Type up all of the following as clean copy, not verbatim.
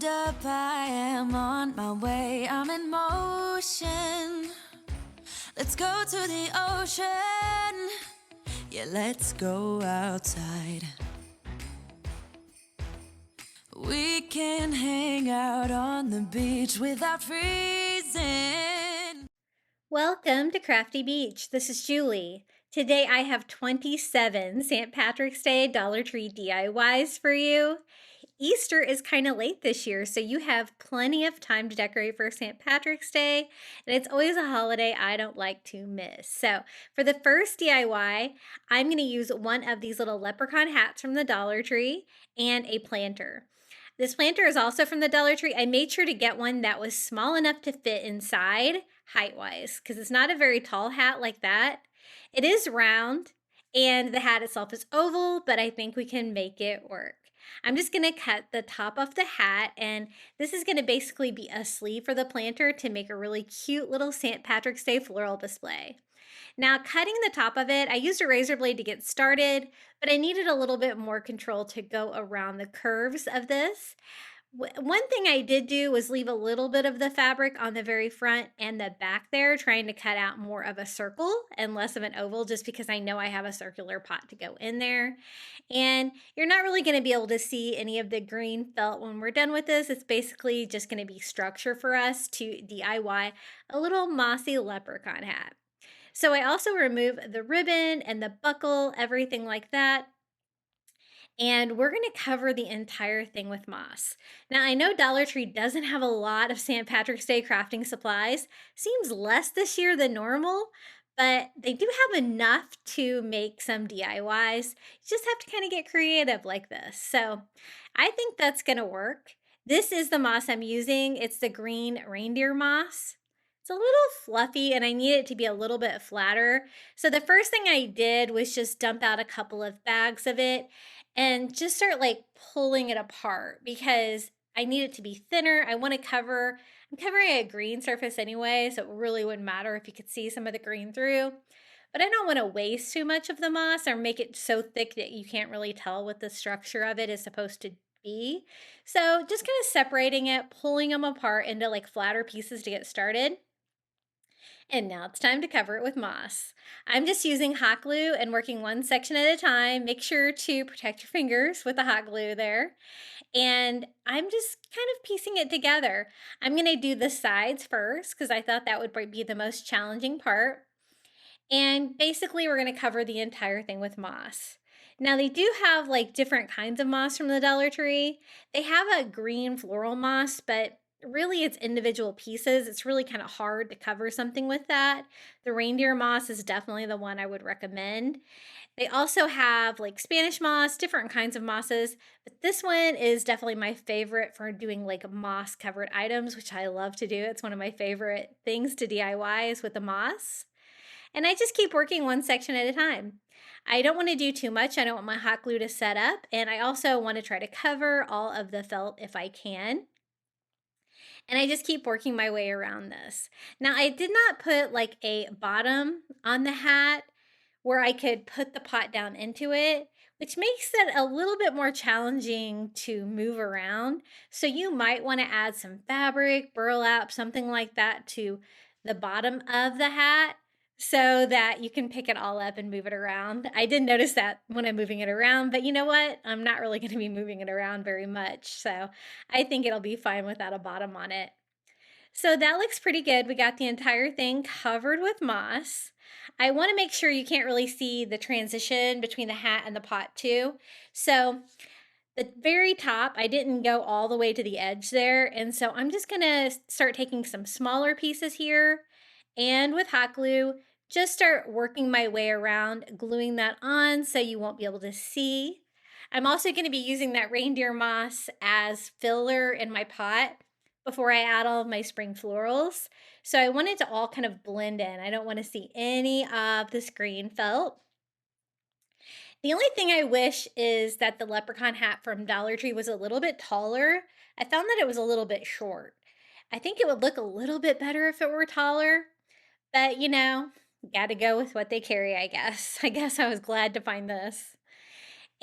Hold up, I am on my way, I'm in motion. Let's go to the ocean. Yeah, let's go outside. We can hang out on the beach without freezing. Welcome to Crafty Beach. This is Julie. Today I have 27 St. Patrick's Day Dollar Tree DIYs for you. Easter is kind of late this year, so you have plenty of time to decorate for St. Patrick's Day, and it's always a holiday I don't like to miss. So for the first DIY, I'm going to use one of these little leprechaun hats from the Dollar Tree and a planter. This planter is also from the Dollar Tree. I made sure to get one that was small enough to fit inside height-wise, because it's not a very tall hat like that. It is round, and the hat itself is oval, but I think we can make it work. I'm just going to cut the top off the hat, and this is going to basically be a sleeve for the planter to make a really cute little St. Patrick's Day floral display. Now, cutting the top of it, I used a razor blade to get started, but I needed a little bit more control to go around the curves of this. One thing I did do was leave a little bit of the fabric on the very front and the back there, trying to cut out more of a circle and less of an oval, just because I know I have a circular pot to go in there. And you're not really going to be able to see any of the green felt when we're done with this. It's basically just going to be structure for us to DIY a little mossy leprechaun hat. So I also remove the ribbon and the buckle, everything like that. And we're going to cover the entire thing with moss. Now, I know Dollar Tree doesn't have a lot of St. Patrick's Day crafting supplies. Seems less this year than normal, but they do have enough to make some DIYs. You just have to kind of get creative like this. So I think that's going to work. This is the moss I'm using. It's the green reindeer moss. It's a little fluffy and I need it to be a little bit flatter. So the first thing I did was just dump out a couple of bags of it and just start like pulling it apart because I need it to be thinner. I'm covering a green surface anyway, so it really wouldn't matter if you could see some of the green through. But I don't want to waste too much of the moss or make it so thick that you can't really tell what the structure of it is supposed to be. So just kind of separating it, pulling them apart into like flatter pieces to get started. And now it's time to cover it with moss. I'm just using hot glue and working one section at a time. Make sure to protect your fingers with the hot glue there. And I'm just kind of piecing it together. I'm going to do the sides first because I thought that would be the most challenging part. And basically we're going to cover the entire thing with moss. Now they do have like different kinds of moss from the Dollar Tree. They have a green floral moss, but really it's individual pieces. It's really kind of hard to cover something with that. The reindeer moss is definitely the one I would recommend. They also have like Spanish moss, different kinds of mosses, but this one is definitely my favorite for doing like moss covered items, which I love to do. It's one of my favorite things to DIY is with the moss. And I just keep working one section at a time. I don't want to do too much. I don't want my hot glue to set up, and I also want to try to cover all of the felt if I can. And I just keep working my way around this. Now, I did not put like a bottom on the hat where I could put the pot down into it, which makes it a little bit more challenging to move around. So you might want to add some fabric, burlap, something like that to the bottom of the hat so that you can pick it all up and move it around. I did notice that when I'm moving it around, but you know what? I'm not really going to be moving it around very much, so I think it'll be fine without a bottom on it. So that looks pretty good. We got the entire thing covered with moss. I want to make sure you can't really see the transition between the hat and the pot too. So the very top, I didn't go all the way to the edge there, and so I'm just going to start taking some smaller pieces here and with hot glue, just start working my way around, gluing that on so you won't be able to see. I'm also going to be using that reindeer moss as filler in my pot before I add all of my spring florals. So I want it to all kind of blend in. I don't want to see any of this green felt. The only thing I wish is that the leprechaun hat from Dollar Tree was a little bit taller. I found that it was a little bit short. I think it would look a little bit better if it were taller. But, you know, got to go with what they carry, I guess. I guess I was glad to find this.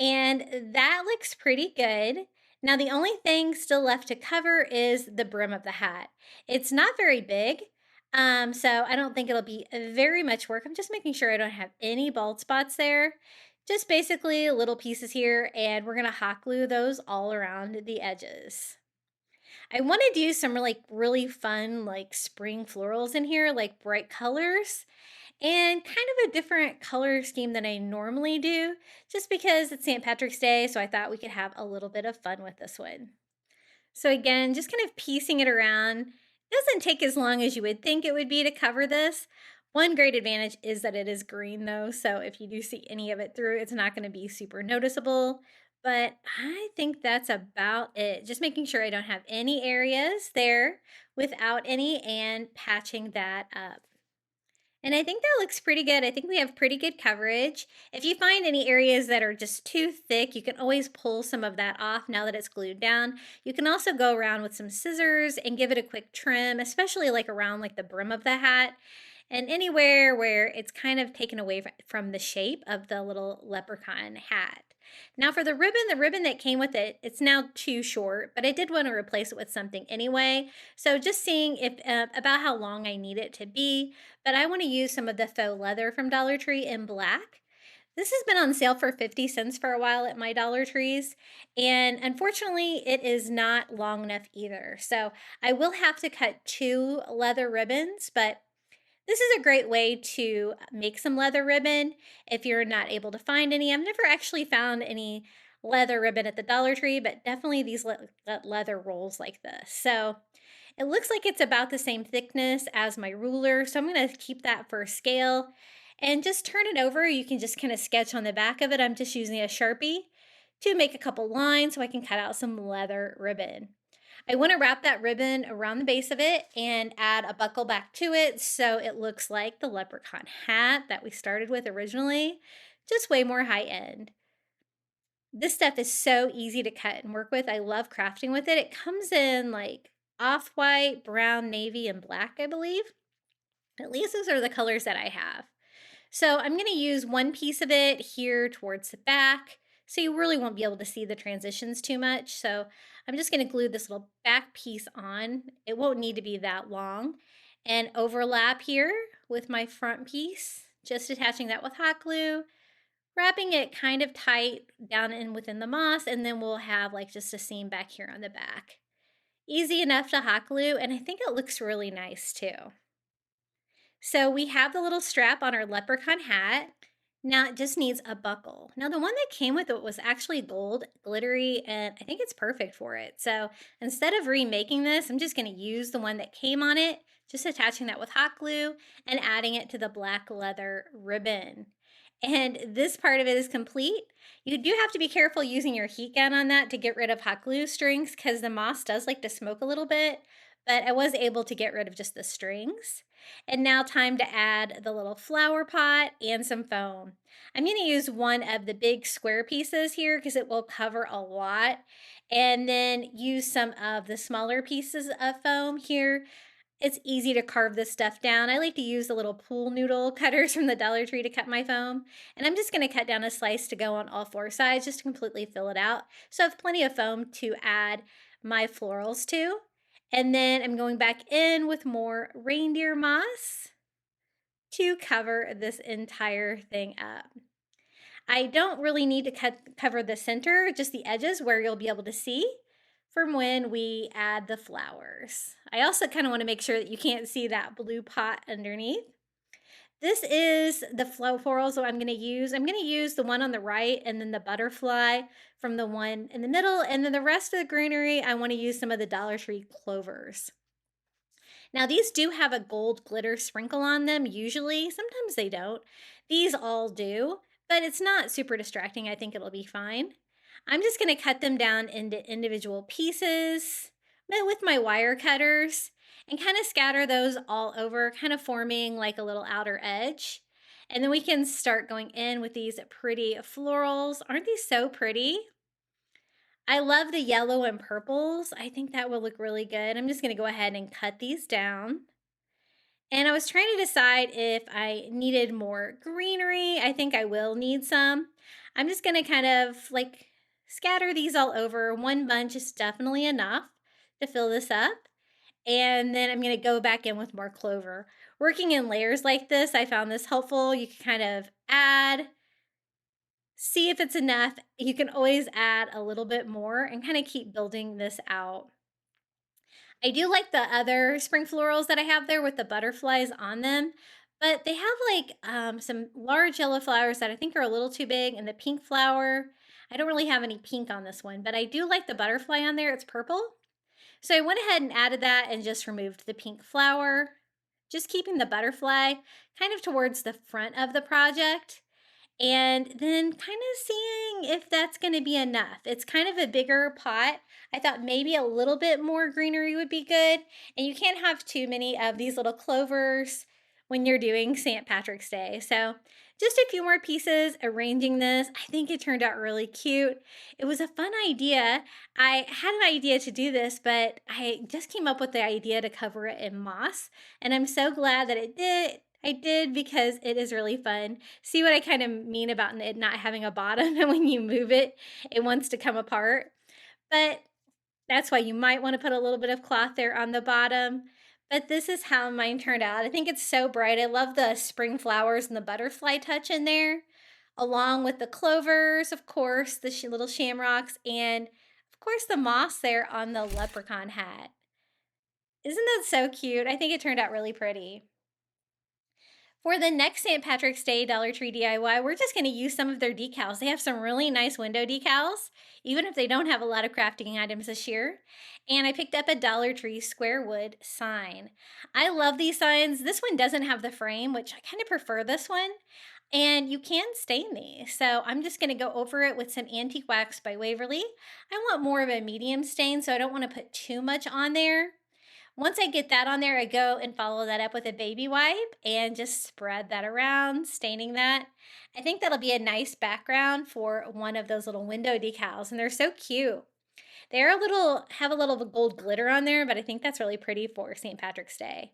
And that looks pretty good. Now, the only thing still left to cover is the brim of the hat. It's not very big, so I don't think it'll be very much work. I'm just making sure I don't have any bald spots there. Just basically little pieces here, and we're gonna hot glue those all around the edges. I want to do some really fun like spring florals in here, like bright colors and kind of a different color scheme than I normally do, just because it's St. Patrick's Day, so I thought we could have a little bit of fun with this one. So again, just kind of piecing it around. It doesn't take as long as you would think it would be to cover this. One great advantage is that it is green though, so if you do see any of it through, it's not going to be super noticeable. But I think that's about it. Just making sure I don't have any areas there without any and patching that up. And I think that looks pretty good. I think we have pretty good coverage. If you find any areas that are just too thick, you can always pull some of that off now that it's glued down. You can also go around with some scissors and give it a quick trim, especially like around like the brim of the hat and anywhere where it's kind of taken away from the shape of the little leprechaun hat. Now for the ribbon that came with it, it's now too short, but I did want to replace it with something anyway. So just seeing if about how long I need it to be, but I want to use some of the faux leather from Dollar Tree in black. This has been on sale for 50 cents for a while at my Dollar Trees, and unfortunately, it is not long enough either. So I will have to cut two leather ribbons, but this is a great way to make some leather ribbon if you're not able to find any. I've never actually found any leather ribbon at the Dollar Tree, but definitely these leather rolls like this. So it looks like it's about the same thickness as my ruler, so I'm going to keep that for scale and just turn it over. You can just kind of sketch on the back of it. I'm just using a Sharpie to make a couple lines so I can cut out some leather ribbon. I want to wrap that ribbon around the base of it and add a buckle back to it so it looks like the leprechaun hat that we started with originally, just way more high end. This stuff is so easy to cut and work with. I love crafting with it. It comes in like off-white, brown, navy, and black, I believe. At least those are the colors that I have. So I'm going to use one piece of it here towards the back, so you really won't be able to see the transitions too much. So I'm just going to glue this little back piece on. It won't need to be that long. And overlap here with my front piece, just attaching that with hot glue, wrapping it kind of tight down in within the moss, and then we'll have like just a seam back here on the back. Easy enough to hot glue, and I think it looks really nice too. So we have the little strap on our leprechaun hat. Now it just needs a buckle. Now the one that came with it was actually gold, glittery, and I think it's perfect for it. So instead of remaking this, I'm just going to use the one that came on it, just attaching that with hot glue and adding it to the black leather ribbon. And this part of it is complete. You do have to be careful using your heat gun on that to get rid of hot glue strings because the moss does like to smoke a little bit, but I was able to get rid of just the strings. And now time to add the little flower pot and some foam. I'm going to use one of the big square pieces here because it will cover a lot. And then use some of the smaller pieces of foam here. It's easy to carve this stuff down. I like to use the little pool noodle cutters from the Dollar Tree to cut my foam. And I'm just going to cut down a slice to go on all four sides just to completely fill it out. So I have plenty of foam to add my florals to. And then I'm going back in with more reindeer moss to cover this entire thing up. I don't really need to cover the center, just the edges where you'll be able to see from when we add the flowers. I also kind of want to make sure that you can't see that blue pot underneath. This is the florals that I'm going to use. I'm going to use the one on the right and then the butterfly from the one in the middle. And then the rest of the greenery, I want to use some of the Dollar Tree clovers. Now these do have a gold glitter sprinkle on them usually. Sometimes they don't. These all do, but it's not super distracting. I think it'll be fine. I'm just going to cut them down into individual pieces with my wire cutters and kind of scatter those all over, kind of forming like a little outer edge. And then we can start going in with these pretty florals. Aren't these so pretty? I love the yellow and purples. I think that will look really good. I'm just going to go ahead and cut these down. And I was trying to decide if I needed more greenery. I think I will need some. I'm just going to kind of like Scatter these all over. One bunch is definitely enough to fill this up. And then I'm going to go back in with more clover. Working in layers like this, I found this helpful. You can kind of add, see if it's enough. You can always add a little bit more and kind of keep building this out. I do like the other spring florals that I have there with the butterflies on them, but they have like some large yellow flowers that I think are a little too big, and the pink flower. I don't really have any pink on this one, but I do like the butterfly on there. It's purple. So I went ahead and added that and just removed the pink flower, just keeping the butterfly kind of towards the front of the project. And then kind of seeing if that's going to be enough. It's kind of a bigger pot. I thought maybe a little bit more greenery would be good. And you can't have too many of these little clovers when you're doing St. Patrick's Day. So just a few more pieces arranging this. I think it turned out really cute. It was a fun idea. I had an idea to do this, but I just came up with the idea to cover it in moss. And I'm so glad that I did, because it is really fun. See what I kind of mean about it not having a bottom, and when you move it, it wants to come apart. But that's why you might want to put a little bit of cloth there on the bottom. But this is how mine turned out. I think it's so bright. I love the spring flowers and the butterfly touch in there, along with the clovers, of course, the little shamrocks, and of course the moss there on the leprechaun hat. Isn't that so cute? I think it turned out really pretty. For the next St. Patrick's Day Dollar Tree DIY, we're just going to use some of their decals. They have some really nice window decals, even if they don't have a lot of crafting items this year. And I picked up a Dollar Tree square wood sign. I love these signs. This one doesn't have the frame, which I kind of prefer this one. And you can stain these. So I'm just going to go over it with some antique wax by Waverly. I want more of a medium stain, so I don't want to put too much on there. Once I get that on there, I go and follow that up with a baby wipe and just spread that around, staining that. I think that'll be a nice background for one of those little window decals, and they're so cute. They're have a little gold glitter on there, but I think that's really pretty for St. Patrick's Day.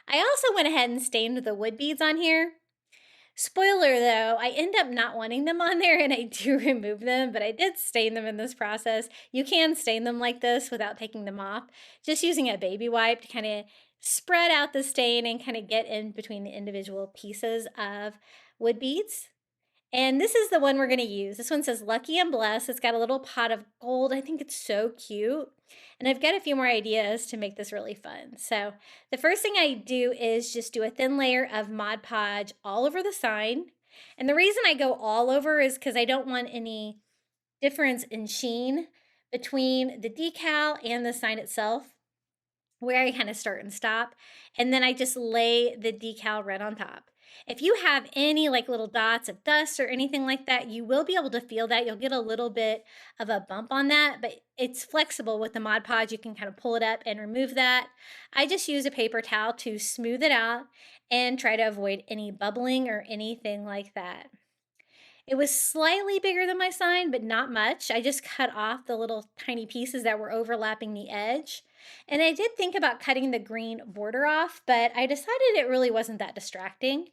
I also went ahead and stained the wood beads on here. Spoiler though, I end up not wanting them on there and I do remove them, but I did stain them in this process. You can stain them like this without taking them off, just using a baby wipe to kind of spread out the stain and kind of get in between the individual pieces of wood beads. And this is the one we're going to use. This one says Lucky and Blessed. It's got a little pot of gold. I think it's so cute. And I've got a few more ideas to make this really fun. So the first thing I do is just do a thin layer of Mod Podge all over the sign. And the reason I go all over is because I don't want any difference in sheen between the decal and the sign itself, where I kind of start and stop. And then I just lay the decal right on top. If you have any like little dots of dust or anything like that, you will be able to feel that. You'll get a little bit of a bump on that, but it's flexible with the Mod Podge. You can kind of pull it up and remove that. I just use a paper towel to smooth it out and try to avoid any bubbling or anything like that. It was slightly bigger than my sign, but not much. I just cut off the little tiny pieces that were overlapping the edge. And I did think about cutting the green border off, but I decided it really wasn't that distracting.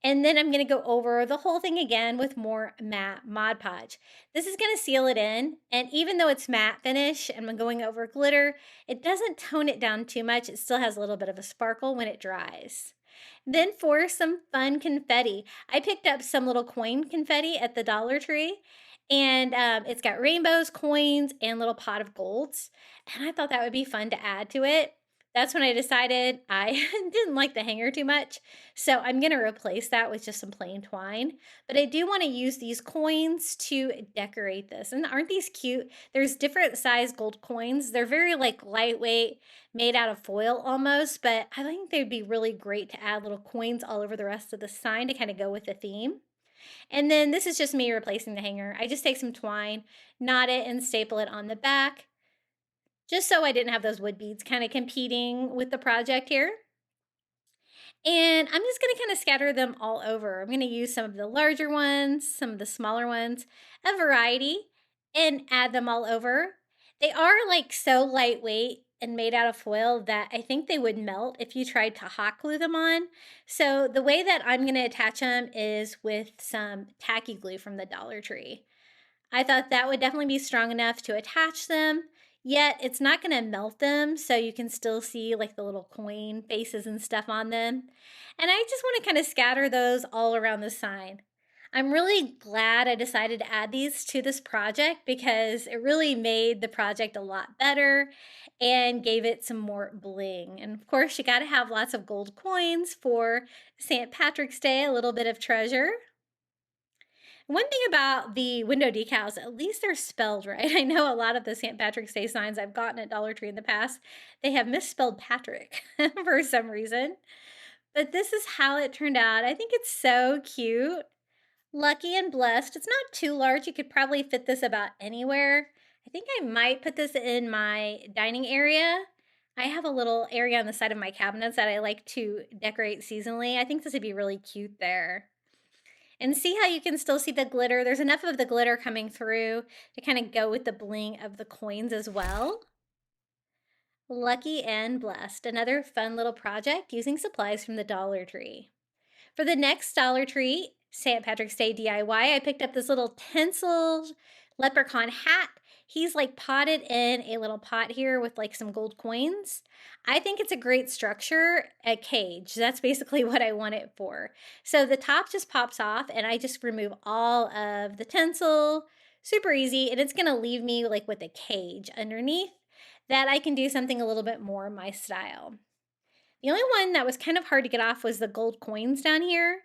And then I'm going to go over the whole thing again with more matte Mod Podge. This is going to seal it in, and even though it's matte finish and I'm going over glitter, it doesn't tone it down too much. It still has a little bit of a sparkle when it dries. Then for some fun confetti, I picked up some little coin confetti at the Dollar Tree, and it's got rainbows, coins, and little pot of golds, and I thought that would be fun to add to it. That's when I decided I didn't like the hanger too much, so I'm going to replace that with just some plain twine. But I do want to use these coins to decorate this. And aren't these cute? There's different size gold coins. They're very like lightweight, made out of foil almost, but I think they'd be really great to add little coins all over the rest of the sign to kind of go with the theme. And then this is just me replacing the hanger. I just take some twine, knot it, and staple it on the back, just so I didn't have those wood beads kind of competing with the project here. And I'm just going to kind of scatter them all over. I'm going to use some of the larger ones, some of the smaller ones, a variety, and add them all over. They are like so lightweight and made out of foil that I think they would melt if you tried to hot glue them on. So the way that I'm going to attach them is with some tacky glue from the Dollar Tree. I thought that would definitely be strong enough to attach them, yet it's not going to melt them, so you can still see like the little coin faces and stuff on them. And I just want to kind of scatter those all around the sign. I'm really glad I decided to add these to this project because it really made the project a lot better and gave it some more bling. And of course, you got to have lots of gold coins for St. Patrick's Day, a little bit of treasure. One thing about the window decals, at least they're spelled right. I know a lot of the St. Patrick's Day signs I've gotten at Dollar Tree in the past, they have misspelled Patrick for some reason. But this is how it turned out. I think it's so cute. Lucky and blessed. It's not too large. You could probably fit this about anywhere. I think I might put this in my dining area. I have a little area on the side of my cabinets that I like to decorate seasonally. I think this would be really cute there. And see how you can still see the glitter? There's enough of the glitter coming through to kind of go with the bling of the coins as well. Lucky and blessed. Another fun little project using supplies from the Dollar Tree. For the next Dollar Tree St. Patrick's Day DIY, I picked up this little tinsel leprechaun hat. He's like potted in a little pot here with like some gold coins. I think it's a great structure, a cage. That's basically what I want it for. So the top just pops off and I just remove all of the tinsel. Super easy. And it's going to leave me like with a cage underneath that I can do something a little bit more my style. The only one that was kind of hard to get off was the gold coins down here.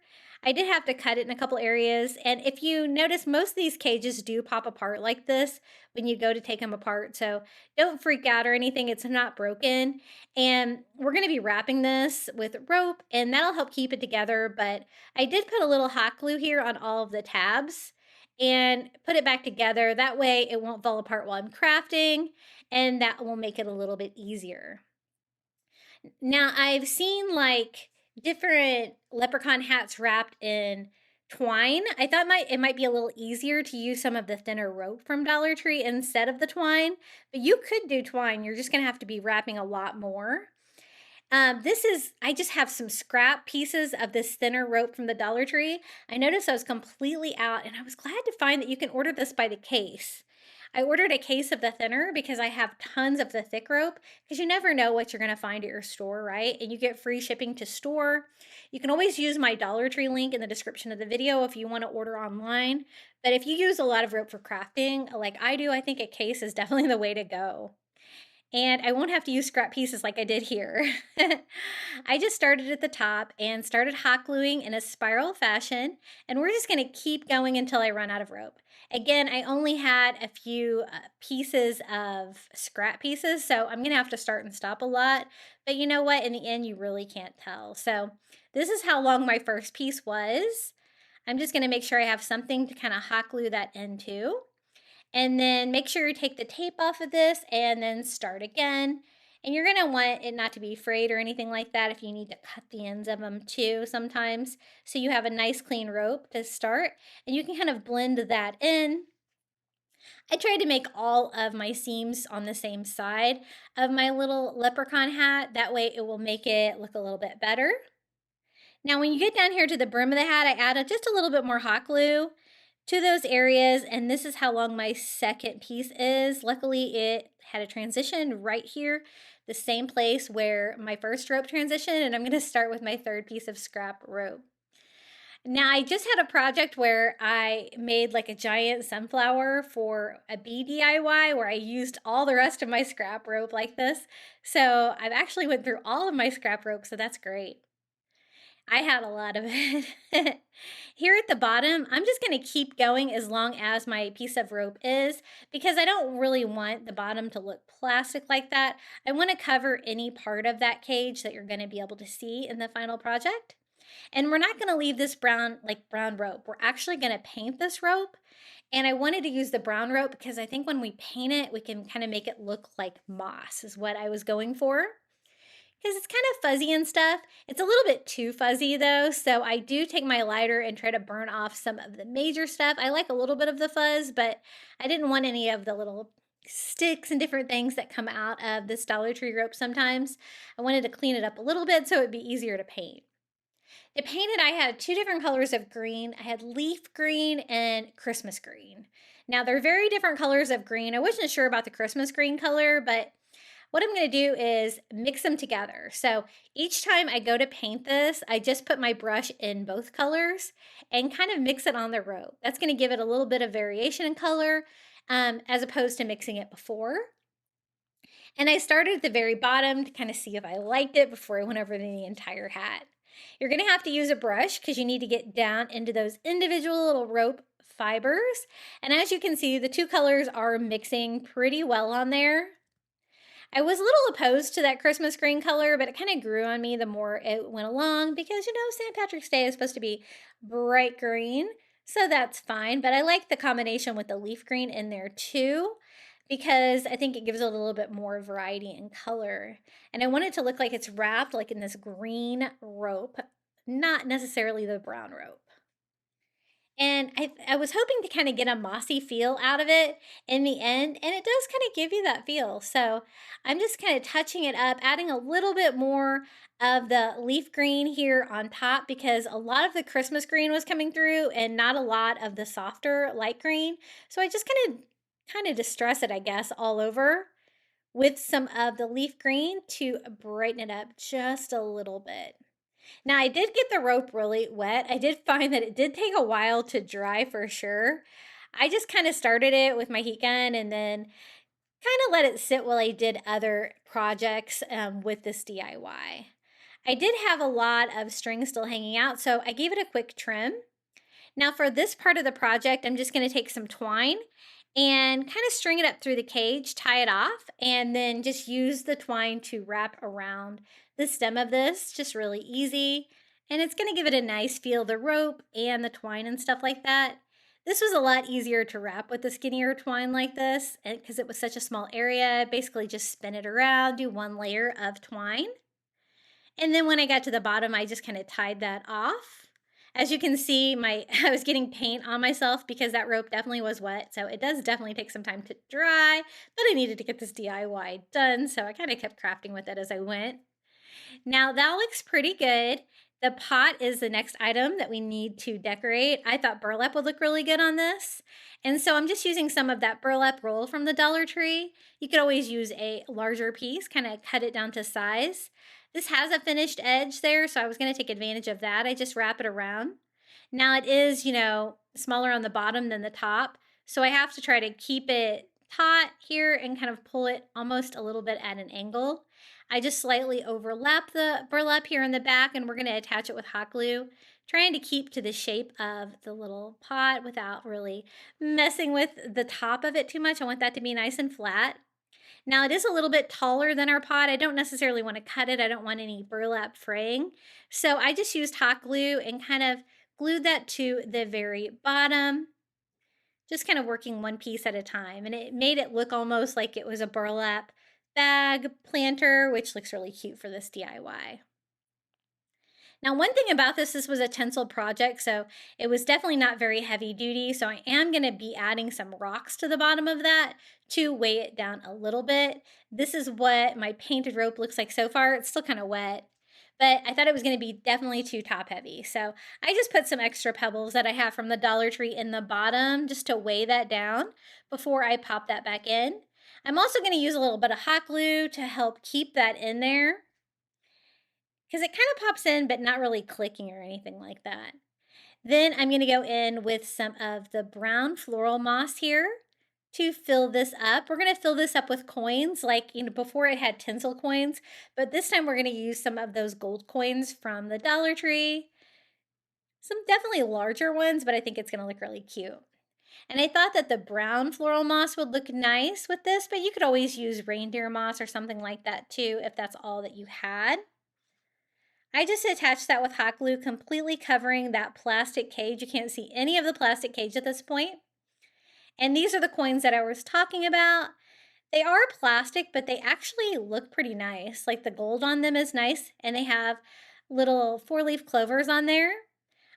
I did have to cut it in a couple areas, and if you notice, most of these cages do pop apart like this when you go to take them apart, so don't freak out or anything. It's not broken, and we're going to be wrapping this with rope, and that'll help keep it together, but I did put a little hot glue here on all of the tabs and put it back together. That way it won't fall apart while I'm crafting, and that will make it a little bit easier. Now, I've seen like different leprechaun hats wrapped in twine. I thought it might be a little easier to use some of the thinner rope from Dollar Tree instead of the twine, but you could do twine. You're just going to have to be wrapping a lot more. I just have some scrap pieces of this thinner rope from the Dollar Tree. I noticed I was completely out, and I was glad to find that you can order this by the case. I ordered a case of the thinner because I have tons of the thick rope, because you never know what you're going to find at your store, right? And you get free shipping to store. You can always use my Dollar Tree link in the description of the video if you want to order online. But if you use a lot of rope for crafting, like I do, I think a case is definitely the way to go. And I won't have to use scrap pieces like I did here. I just started at the top and started hot gluing in a spiral fashion, and we're just gonna keep going until I run out of rope. Again, I only had a few pieces of scrap pieces, so I'm gonna have to start and stop a lot, but you know what, in the end, you really can't tell. So this is how long my first piece was. I'm just gonna make sure I have something to kind of hot glue that into. And then make sure you take the tape off of this and then start again. And you're gonna want it not to be frayed or anything like that if you need to cut the ends of them too sometimes. So you have a nice clean rope to start, and you can kind of blend that in. I tried to make all of my seams on the same side of my little leprechaun hat. That way it will make it look a little bit better. Now when you get down here to the brim of the hat, I added just a little bit more hot glue to those areas, and this is how long my second piece is. Luckily, it had a transition right here, the same place where my first rope transition, and I'm going to start with my third piece of scrap rope. Now, I just had a project where I made like a giant sunflower for a bee DIY where I used all the rest of my scrap rope like this. So I've actually went through all of my scrap rope, so that's great. I had a lot of it. Here at the bottom, I'm just going to keep going as long as my piece of rope is, because I don't really want the bottom to look plastic like that. I want to cover any part of that cage that you're going to be able to see in the final project. And we're not going to leave this brown rope. We're actually going to paint this rope. And I wanted to use the brown rope because I think when we paint it, we can kind of make it look like moss is what I was going for. Because it's kind of fuzzy and stuff. It's a little bit too fuzzy though, so I do take my lighter and try to burn off some of the major stuff. I like a little bit of the fuzz, but I didn't want any of the little sticks and different things that come out of this Dollar Tree rope sometimes. I wanted to clean it up a little bit so it'd be easier to paint. To paint it, I had two different colors of green. I had leaf green and Christmas green. Now, they're very different colors of green. I wasn't sure about the Christmas green color, but what I'm going to do is mix them together. So each time I go to paint this, I just put my brush in both colors and kind of mix it on the rope. That's going to give it a little bit of variation in color as opposed to mixing it before. And I started at the very bottom to kind of see if I liked it before I went over the entire hat. You're going to have to use a brush because you need to get down into those individual little rope fibers. And as you can see, the two colors are mixing pretty well on there. I was a little opposed to that Christmas green color, but it kind of grew on me the more it went along because, St. Patrick's Day is supposed to be bright green, so that's fine. But I like the combination with the leaf green in there too because I think it gives it a little bit more variety in color. And I want it to look like it's wrapped like in this green rope, not necessarily the brown rope. And I was hoping to kind of get a mossy feel out of it in the end, and it does kind of give you that feel. So I'm just kind of touching it up, adding a little bit more of the leaf green here on top because a lot of the Christmas green was coming through and not a lot of the softer light green. So I just kind of distress it, I guess, all over with some of the leaf green to brighten it up just a little bit. Now, I did get the rope really wet. I did find that it did take a while to dry for sure. I just kind of started it with my heat gun and then kind of let it sit while I did other projects with this DIY. I did have a lot of string still hanging out, so I gave it a quick trim. Now for this part of the project, I'm just going to take some twine and kind of string it up through the cage, tie it off, and then just use the twine to wrap around the stem of this, just really easy. And it's going to give it a nice feel, the rope and the twine and stuff like that. This was a lot easier to wrap with the skinnier twine like this because it was such a small area. Basically just spin it around, do one layer of twine. And then when I got to the bottom, I just kind of tied that off. As you can see, I was getting paint on myself because that rope definitely was wet. So it does definitely take some time to dry, but I needed to get this DIY done. So I kind of kept crafting with it as I went. Now that looks pretty good. The pot is the next item that we need to decorate. I thought burlap would look really good on this. And so I'm just using some of that burlap roll from the Dollar Tree. You could always use a larger piece, kind of cut it down to size. This has a finished edge there, so I was going to take advantage of that. I just wrap it around. Now it is, smaller on the bottom than the top, so I have to try to keep it taut here and kind of pull it almost a little bit at an angle. I just slightly overlap the burlap here in the back, and we're going to attach it with hot glue, trying to keep to the shape of the little pot without really messing with the top of it too much. I want that to be nice and flat. Now it is a little bit taller than our pot. I don't necessarily want to cut it. I don't want any burlap fraying. So I just used hot glue and kind of glued that to the very bottom, just kind of working one piece at a time. And it made it look almost like it was a burlap bag planter, which looks really cute for this DIY. Now, one thing about this was a tinsel project, so it was definitely not very heavy duty. So I am going to be adding some rocks to the bottom of that to weigh it down a little bit. This is what my painted rope looks like so far. It's still kind of wet, but I thought it was going to be definitely too top heavy. So I just put some extra pebbles that I have from the Dollar Tree in the bottom just to weigh that down before I pop that back in. I'm also going to use a little bit of hot glue to help keep that in there, because it kind of pops in, but not really clicking or anything like that. Then I'm going to go in with some of the brown floral moss here to fill this up. We're going to fill this up with coins, like before it had tinsel coins, but this time we're going to use some of those gold coins from the Dollar Tree. Some definitely larger ones, but I think it's going to look really cute. And I thought that the brown floral moss would look nice with this, but you could always use reindeer moss or something like that too if that's all that you had. I just attached that with hot glue, completely covering that plastic cage. You can't see any of the plastic cage at this point. And these are the coins that I was talking about. They are plastic, but they actually look pretty nice. Like the gold on them is nice, and they have little 4-leaf clovers on there.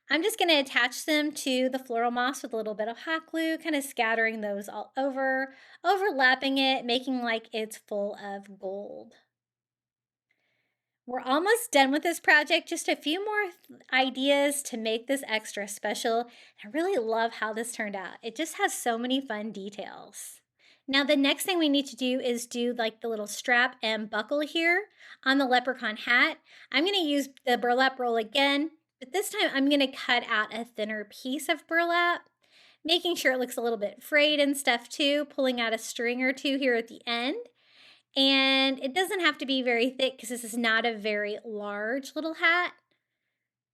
I'm just going to attach them to the floral moss with a little bit of hot glue, kind of scattering those all over, overlapping it, making like it's full of gold. We're almost done with this project. Just a few more ideas to make this extra special. I really love how this turned out. It just has so many fun details. Now, the next thing we need to do is do like the little strap and buckle here on the leprechaun hat. I'm going to use the burlap roll again, but this time I'm going to cut out a thinner piece of burlap, making sure it looks a little bit frayed and stuff too, pulling out a string or two here at the end. And it doesn't have to be very thick because this is not a very large little hat,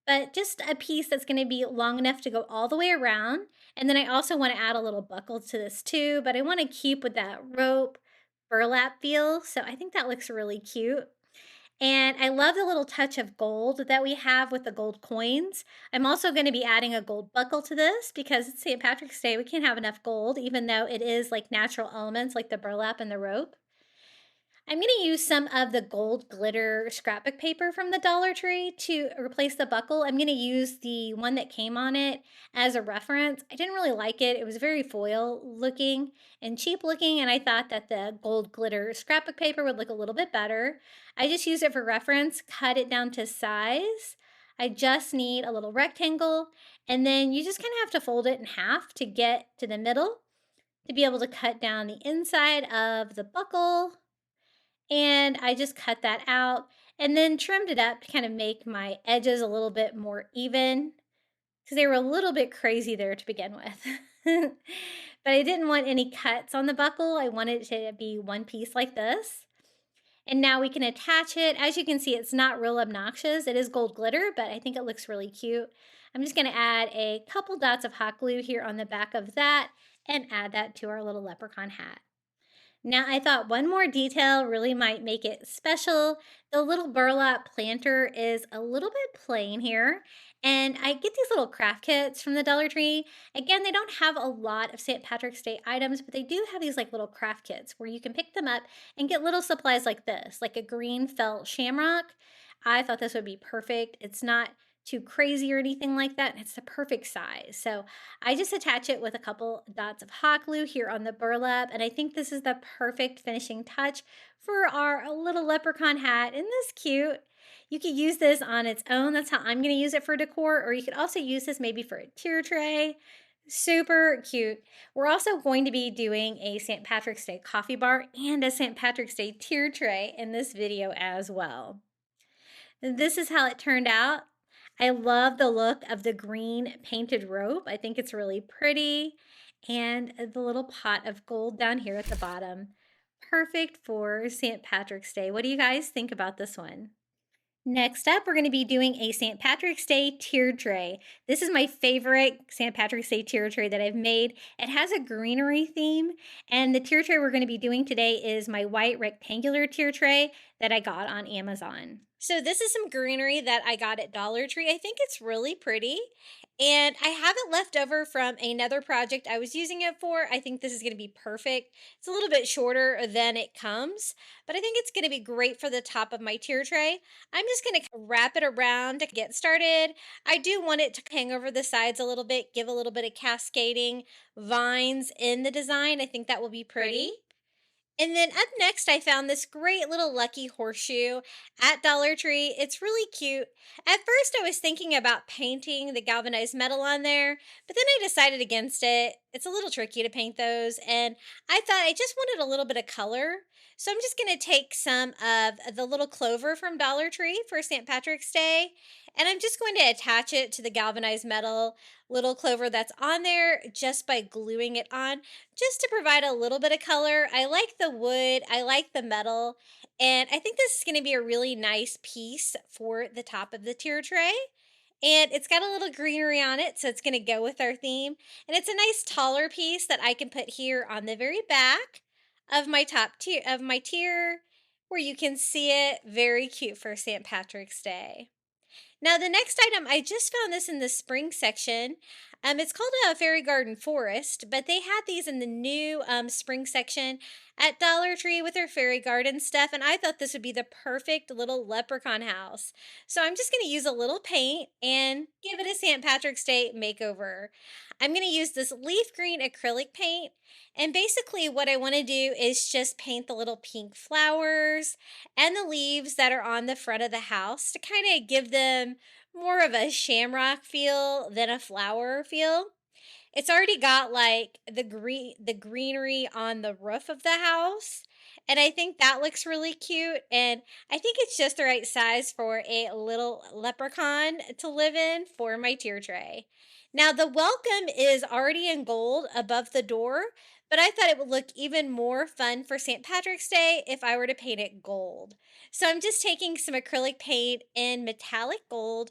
but just a piece that's going to be long enough to go all the way around. And then I also want to add a little buckle to this too, but I want to keep with that rope burlap feel. So I think that looks really cute. And I love the little touch of gold that we have with the gold coins. I'm also going to be adding a gold buckle to this because it's St. Patrick's Day. We can't have enough gold, even though it is like natural elements like the burlap and the rope. I'm going to use some of the gold glitter scrapbook paper from the Dollar Tree to replace the buckle. I'm going to use the one that came on it as a reference. I didn't really like it. It was very foil looking and cheap looking, and I thought that the gold glitter scrapbook paper would look a little bit better. I just used it for reference, cut it down to size. I just need a little rectangle, and then you just kind of have to fold it in half to get to the middle to be able to cut down the inside of the buckle. And I just cut that out and then trimmed it up to kind of make my edges a little bit more even because they were a little bit crazy there to begin with. But I didn't want any cuts on the buckle. I wanted it to be one piece like this. And now we can attach it. As you can see, it's not real obnoxious. It is gold glitter, but I think it looks really cute. I'm just going to add a couple dots of hot glue here on the back of that and add that to our little leprechaun hat. Now, I thought one more detail really might make it special. The little burlap planter is a little bit plain here, and I get these little craft kits from the Dollar Tree. Again, they don't have a lot of St. Patrick's Day items, but they do have these like little craft kits where you can pick them up and get little supplies like this, like a green felt shamrock. I thought this would be perfect. It's not too crazy or anything like that. It's the perfect size. So I just attach it with a couple dots of hot glue here on the burlap. And I think this is the perfect finishing touch for our little leprechaun hat. Isn't this cute? You could use this on its own. That's how I'm going to use it for decor. Or you could also use this maybe for a tier tray. Super cute. We're also going to be doing a St. Patrick's Day coffee bar and a St. Patrick's Day tier tray in this video as well. This is how it turned out. I love the look of the green painted rope. I think it's really pretty. And the little pot of gold down here at the bottom. Perfect for St. Patrick's Day. What do you guys think about this one? Next up, we're going to be doing a St. Patrick's Day tier tray. This is my favorite St. Patrick's Day tier tray that I've made. It has a greenery theme, and the tier tray we're going to be doing today is my white rectangular tier tray that I got on Amazon. So this is some greenery that I got at Dollar Tree. I think it's really pretty, and I have it left over from another project I was using it for. I think this is going to be perfect. It's a little bit shorter than it comes, but I think it's going to be great for the top of my tier tray. I'm just going to wrap it around to get started. I do want it to hang over the sides a little bit, give a little bit of cascading vines in the design. I think that will be pretty. And then up next, I found this great little lucky horseshoe at Dollar Tree. It's really cute. At first, I was thinking about painting the galvanized metal on there, but then I decided against it. It's a little tricky to paint those, and I thought I just wanted a little bit of color. So I'm just going to take some of the little clover from Dollar Tree for St. Patrick's Day, and I'm just going to attach it to the galvanized metal little clover that's on there just by gluing it on, just to provide a little bit of color. I like the wood, I like the metal, and I think this is going to be a really nice piece for the top of the tier tray. And it's got a little greenery on it, so it's going to go with our theme. And it's a nice taller piece that I can put here on the very back of my tier where you can see it. Very cute for St. Patrick's Day. Now, the next item, I just found this in the spring section. It's called a Fairy Garden Forest, but they had these in the new spring section. at Dollar Tree with their fairy garden stuff, and I thought this would be the perfect little leprechaun house. So I'm just going to use a little paint and give it a St. Patrick's Day makeover. I'm going to use this leaf green acrylic paint, and basically what I want to do is just paint the little pink flowers and the leaves that are on the front of the house to kind of give them more of a shamrock feel than a flower feel. It's already got like the greenery on the roof of the house. And I think that looks really cute. And I think it's just the right size for a little leprechaun to live in for my tier tray. Now, the welcome is already in gold above the door, but I thought it would look even more fun for St. Patrick's Day if I were to paint it gold. So I'm just taking some acrylic paint in metallic gold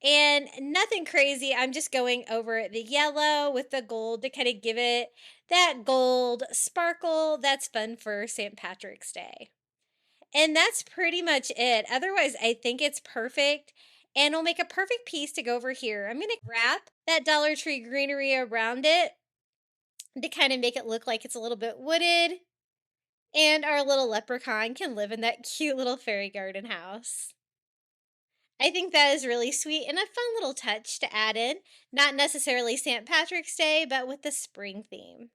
and nothing crazy. I'm just going over the yellow with the gold to kind of give it that gold sparkle that's fun for St. Patrick's Day. And that's pretty much it. Otherwise, I think it's perfect and it'll make a perfect piece to go over here. I'm going to wrap that Dollar Tree greenery around it to kind of make it look like it's a little bit wooded. And our little leprechaun can live in that cute little fairy garden house. I think that is really sweet and a fun little touch to add in. Not necessarily St. Patrick's Day, but with the spring theme.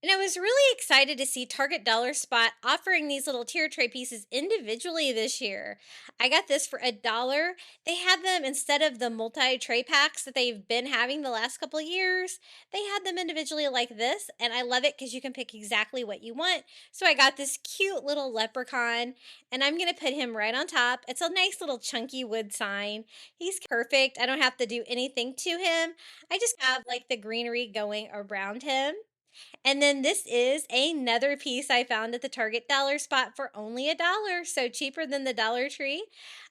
And I was really excited to see Target Dollar Spot offering these little tier tray pieces individually this year. I got this for $1. They had them instead of the multi tray packs that they've been having the last couple of years. They had them individually like this, and I love it because you can pick exactly what you want. So I got this cute little leprechaun, and I'm going to put him right on top. It's a nice little chunky wood sign. He's perfect. I don't have to do anything to him. I just have like the greenery going around him. And then this is another piece I found at the Target Dollar Spot for only $1, so cheaper than the Dollar Tree.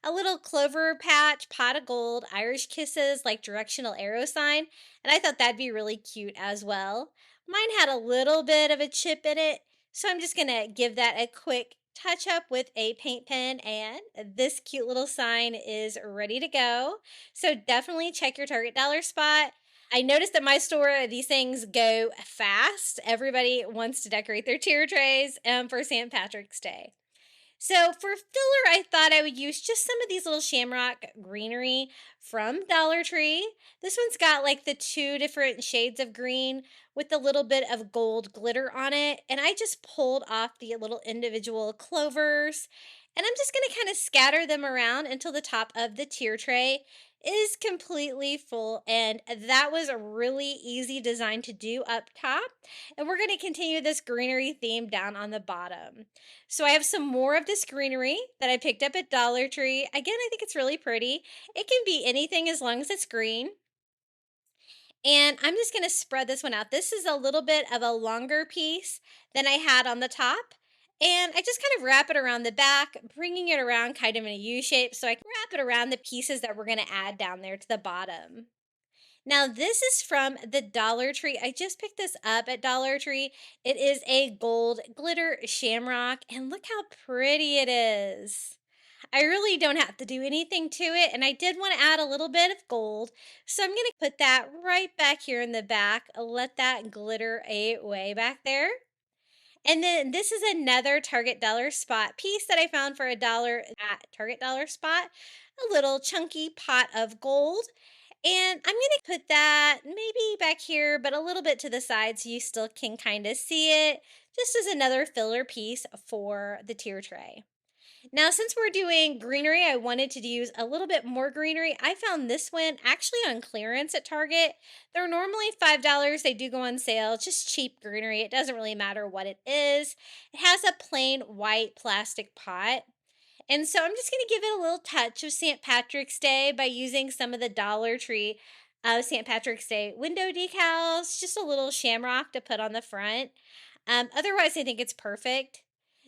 A little clover patch, pot of gold, Irish kisses, like directional arrow sign, and I thought that'd be really cute as well. Mine had a little bit of a chip in it, so I'm just gonna give that a quick touch up with a paint pen, and this cute little sign is ready to go. So definitely check your Target Dollar Spot. I noticed at my store, these things go fast. Everybody wants to decorate their tier trays for St. Patrick's Day. So for filler, I thought I would use just some of these little shamrock greenery from Dollar Tree. This one's got like the two different shades of green with a little bit of gold glitter on it. And I just pulled off the little individual clovers. And I'm just going to kind of scatter them around until the top of the tier tray is completely full. And that was a really easy design to do up top. And we're going to continue this greenery theme down on the bottom. So I have some more of this greenery that I picked up at Dollar Tree. Again, I think it's really pretty. It can be anything as long as it's green. And I'm just going to spread this one out. This is a little bit of a longer piece than I had on the top. And I just kind of wrap it around the back, bringing it around kind of in a U shape so I can wrap it around the pieces that we're going to add down there to the bottom. Now, this is from the Dollar Tree. I just picked this up at Dollar Tree. It is a gold glitter shamrock, and look how pretty it is. I really don't have to do anything to it, and I did want to add a little bit of gold, so I'm going to put that right back here in the back, let that glitter away back there. And then this is another Target Dollar Spot piece that I found for $1 at Target Dollar Spot. A little chunky pot of gold. And I'm going to put that maybe back here, but a little bit to the side so you still can kind of see it, just as another filler piece for the tier tray. Now, since we're doing greenery, I wanted to use a little bit more greenery. I found this one actually on clearance at Target. They're normally $5. They do go on sale. It's just cheap greenery. It doesn't really matter what it is. It has a plain white plastic pot. And so I'm just going to give it a little touch of St. Patrick's Day by using some of the Dollar Tree St. Patrick's Day window decals, just a little shamrock to put on the front. Otherwise, I think it's perfect.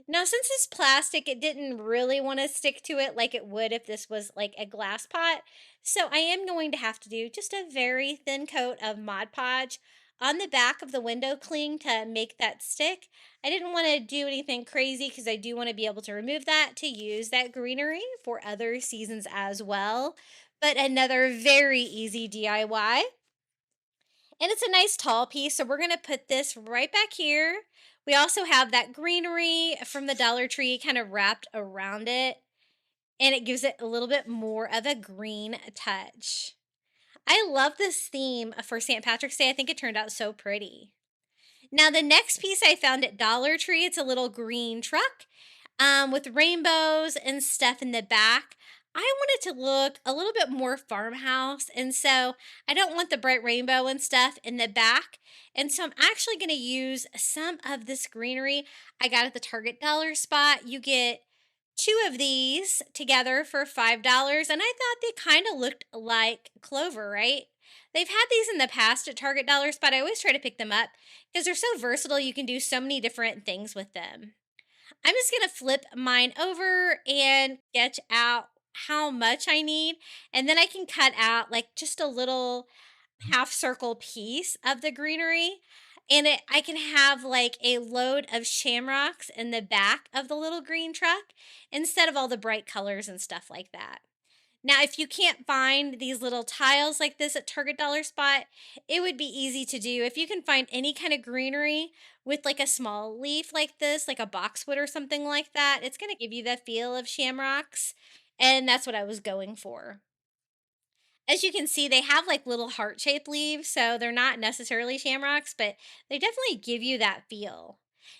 Now, since it's plastic, it didn't really want to stick to it like it would if this was like a glass pot. So I am going to have to do just a very thin coat of Mod Podge on the back of the window cling to make that stick. I didn't want to do anything crazy because I do want to be able to remove that to use that greenery for other seasons as well. But another very easy DIY. And it's a nice tall piece, so we're gonna put this right back here. We also have that greenery from the Dollar Tree kind of wrapped around it, and it gives it a little bit more of a green touch. I love this theme for St. Patrick's Day. I think it turned out so pretty. Now, the next piece I found at Dollar Tree, it's a little green truck with rainbows and stuff in the back. I want it to look a little bit more farmhouse, and so I don't want the bright rainbow and stuff in the back. And so I'm actually going to use some of this greenery I got at the Target dollar spot. You get two of these together for $5, and I thought they kind of looked like clover, right? They've had these in the past at Target dollar spot. I always try to pick them up because they're so versatile. You can do so many different things with them. I'm just gonna flip mine over and sketch out how much I need, and then I can cut out like just a little half circle piece of the greenery. And I can have like a load of shamrocks in the back of the little green truck instead of all the bright colors and stuff like that. Now, if you can't find these little tiles like this at Target dollar spot, it would be easy to do. If you can find any kind of greenery with like a small leaf like this, like a boxwood or something like that, it's going to give you the feel of shamrocks. And that's what I was going for. As you can see, they have like little heart-shaped leaves, so they're not necessarily shamrocks, but they definitely give you that feel.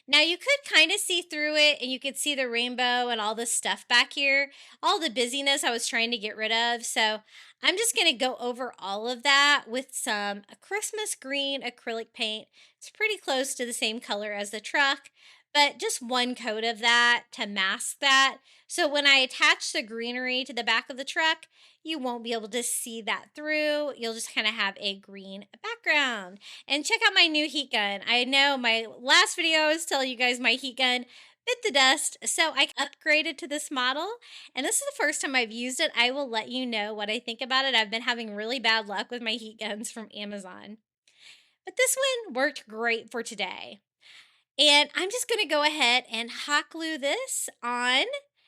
Now you could kind of see through it and you could see the rainbow and all this stuff back here, all the busyness I was trying to get rid of. So I'm just going to go over all of that with some Christmas green acrylic paint. It's pretty close to the same color as the truck, but just one coat of that to mask that. So when I attach the greenery to the back of the truck, you won't be able to see that through. You'll just kind of have a green background. And check out my new heat gun. I know my last video I was telling you guys my heat gun bit the dust, so I upgraded to this model. And this is the first time I've used it. I will let you know what I think about it. I've been having really bad luck with my heat guns from Amazon. But this one worked great for today. And I'm just going to go ahead and hot glue this on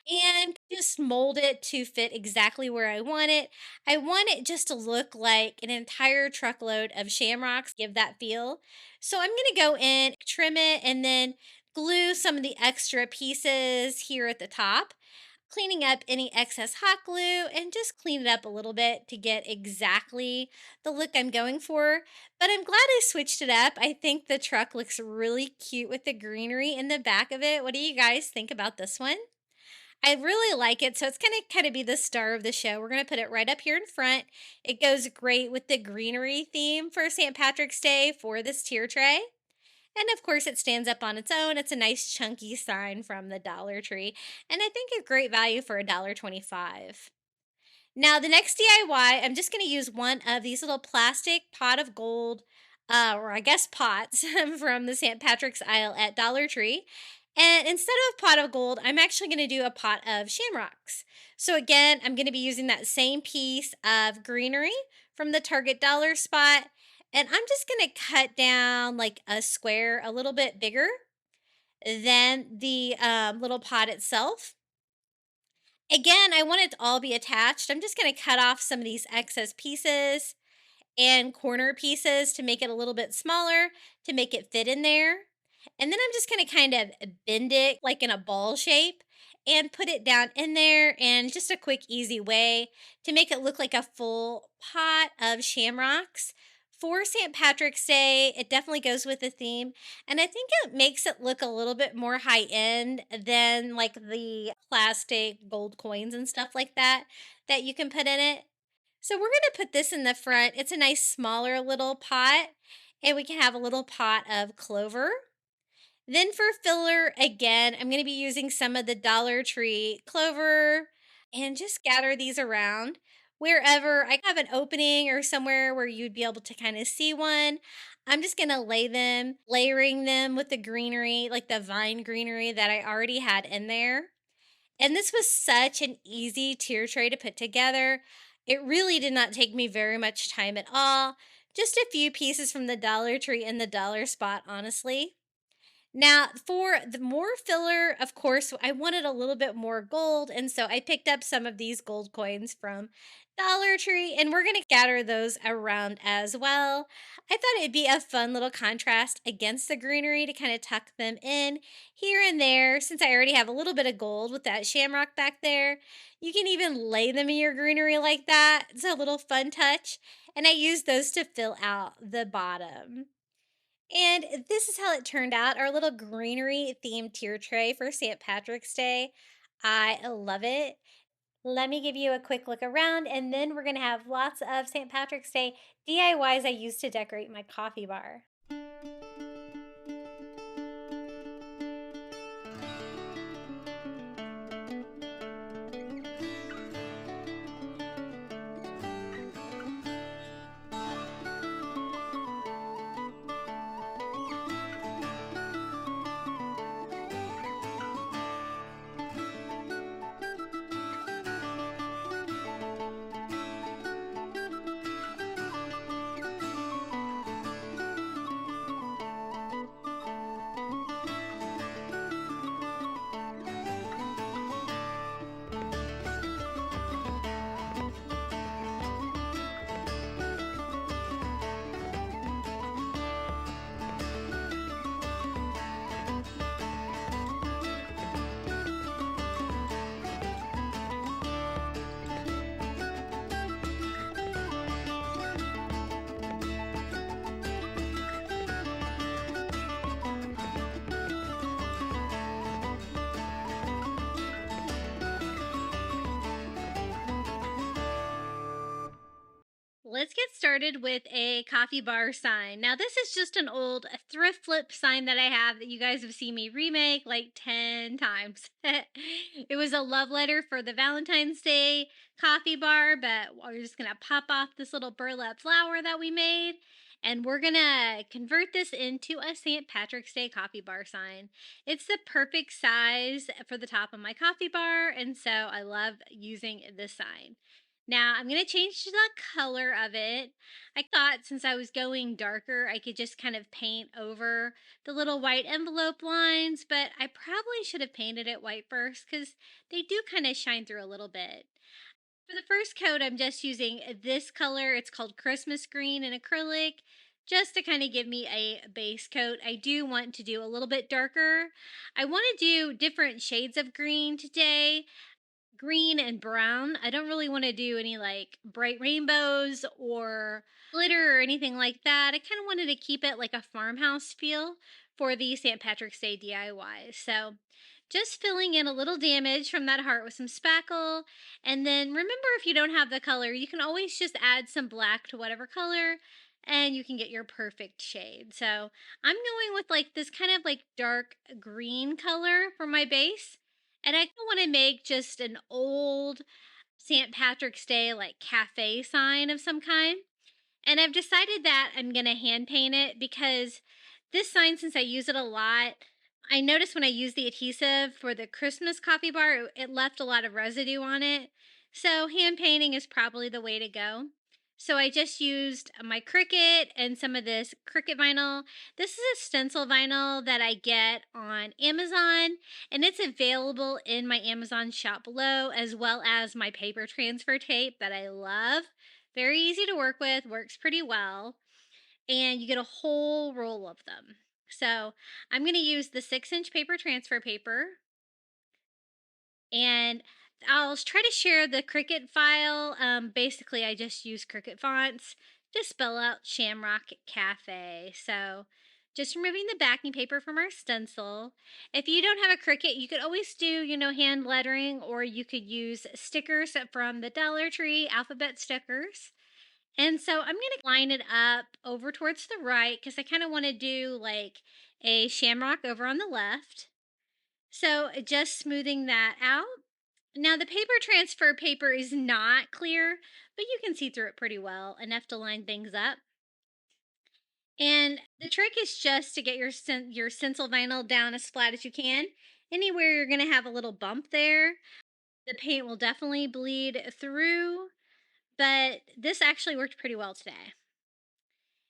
and just mold it to fit exactly where I want it. I want it just to look like an entire truckload of shamrocks, give that feel. So I'm going to go in, trim it, and then glue some of the extra pieces here at the top, cleaning up any excess hot glue and just clean it up a little bit to get exactly the look I'm going for. But I'm glad I switched it up. I think the truck looks really cute with the greenery in the back of it. What do you guys think about this one? I really like it, so it's gonna kind of be the star of the show. We're gonna put it right up here in front. It goes great with the greenery theme for St. Patrick's Day for this tier tray. And of course, it stands up on its own. It's a nice chunky sign from the Dollar Tree, and I think a great value for $1.25. Now, the next DIY, I'm just going to use one of these little plastic pot of gold, or I guess pots from the St. Patrick's aisle at Dollar Tree. And instead of pot of gold, I'm actually going to do a pot of shamrocks. So again, I'm going to be using that same piece of greenery from the Target dollar spot. And I'm just going to cut down like a square a little bit bigger than the little pot itself. Again, I want it to all be attached. I'm just going to cut off some of these excess pieces and corner pieces to make it a little bit smaller, to make it fit in there. And then I'm just going to kind of bend it like in a ball shape and put it down in there, and just a quick, easy way to make it look like a full pot of shamrocks. For St. Patrick's Day, it definitely goes with the theme, and I think it makes it look a little bit more high end than like the plastic gold coins and stuff like that that you can put in it. So we're going to put this in the front. It's a nice smaller little pot, and we can have a little pot of clover. Then for filler, again, I'm going to be using some of the Dollar Tree clover and just scatter these around. Wherever I have an opening or somewhere where you'd be able to kind of see one, I'm just going to lay them, layering them with the greenery, like the vine greenery that I already had in there. And this was such an easy tier tray to put together. It really did not take me very much time at all. Just a few pieces from the Dollar Tree and the dollar spot, honestly. Now, for the more filler, of course, I wanted a little bit more gold. And so I picked up some of these gold coins from Dollar Tree, and we're going to scatter those around as well. I thought it'd be a fun little contrast against the greenery to kind of tuck them in here and there. Since I already have a little bit of gold with that shamrock back there, you can even lay them in your greenery like that. It's a little fun touch. And I used those to fill out the bottom. And this is how it turned out, our little greenery themed tier tray for St. Patrick's Day. I love it. Let me give you a quick look around, and then we're going to have lots of St. Patrick's Day DIYs I use to decorate my coffee bar. Let's get started with a coffee bar sign. Now, this is just an old thrift flip sign that I have that you guys have seen me remake like 10 times. It was a love letter for the Valentine's Day coffee bar, but we're just going to pop off this little burlap flower that we made. And we're going to convert this into a St. Patrick's Day coffee bar sign. It's the perfect size for the top of my coffee bar, and so I love using this sign. Now I'm going to change the color of it. I thought since I was going darker, I could just kind of paint over the little white envelope lines, but I probably should have painted it white first because they do kind of shine through a little bit. For the first coat, I'm just using this color. It's called Christmas Green in acrylic, just to kind of give me a base coat. I do want to do a little bit darker. I want to do different shades of green today, green and brown. I don't really want to do any like bright rainbows or glitter or anything like that. I kind of wanted to keep it like a farmhouse feel for the St. Patrick's Day DIY. So just filling in a little damage from that heart with some spackle. And then remember, if you don't have the color, you can always just add some black to whatever color and you can get your perfect shade. So I'm going with like this kind of like dark green color for my base. And I want to make just an old St. Patrick's Day like cafe sign of some kind. And I've decided that I'm going to hand paint it because this sign, since I use it a lot, I noticed when I used the adhesive for the Christmas coffee bar, it left a lot of residue on it. So hand painting is probably the way to go. So I just used my Cricut and some of this Cricut vinyl. This is a stencil vinyl that I get on Amazon, and it's available in my Amazon shop below, as well as my paper transfer tape that I love. Very easy to work with, works pretty well, and you get a whole roll of them. So I'm going to use the 6-inch paper transfer paper, and I'll try to share the Cricut file. Basically, I just use Cricut fonts to spell out Shamrock Cafe. So just removing the backing paper from our stencil. If you don't have a Cricut, you could always do, hand lettering, or you could use stickers from the Dollar Tree, alphabet stickers. And so I'm going to line it up over towards the right because I kind of want to do like a shamrock over on the left. So just smoothing that out. Now the paper transfer paper is not clear, but you can see through it pretty well, enough to line things up. And the trick is just to get your stencil vinyl down as flat as you can. Anywhere you're going to have a little bump there, the paint will definitely bleed through, but this actually worked pretty well today.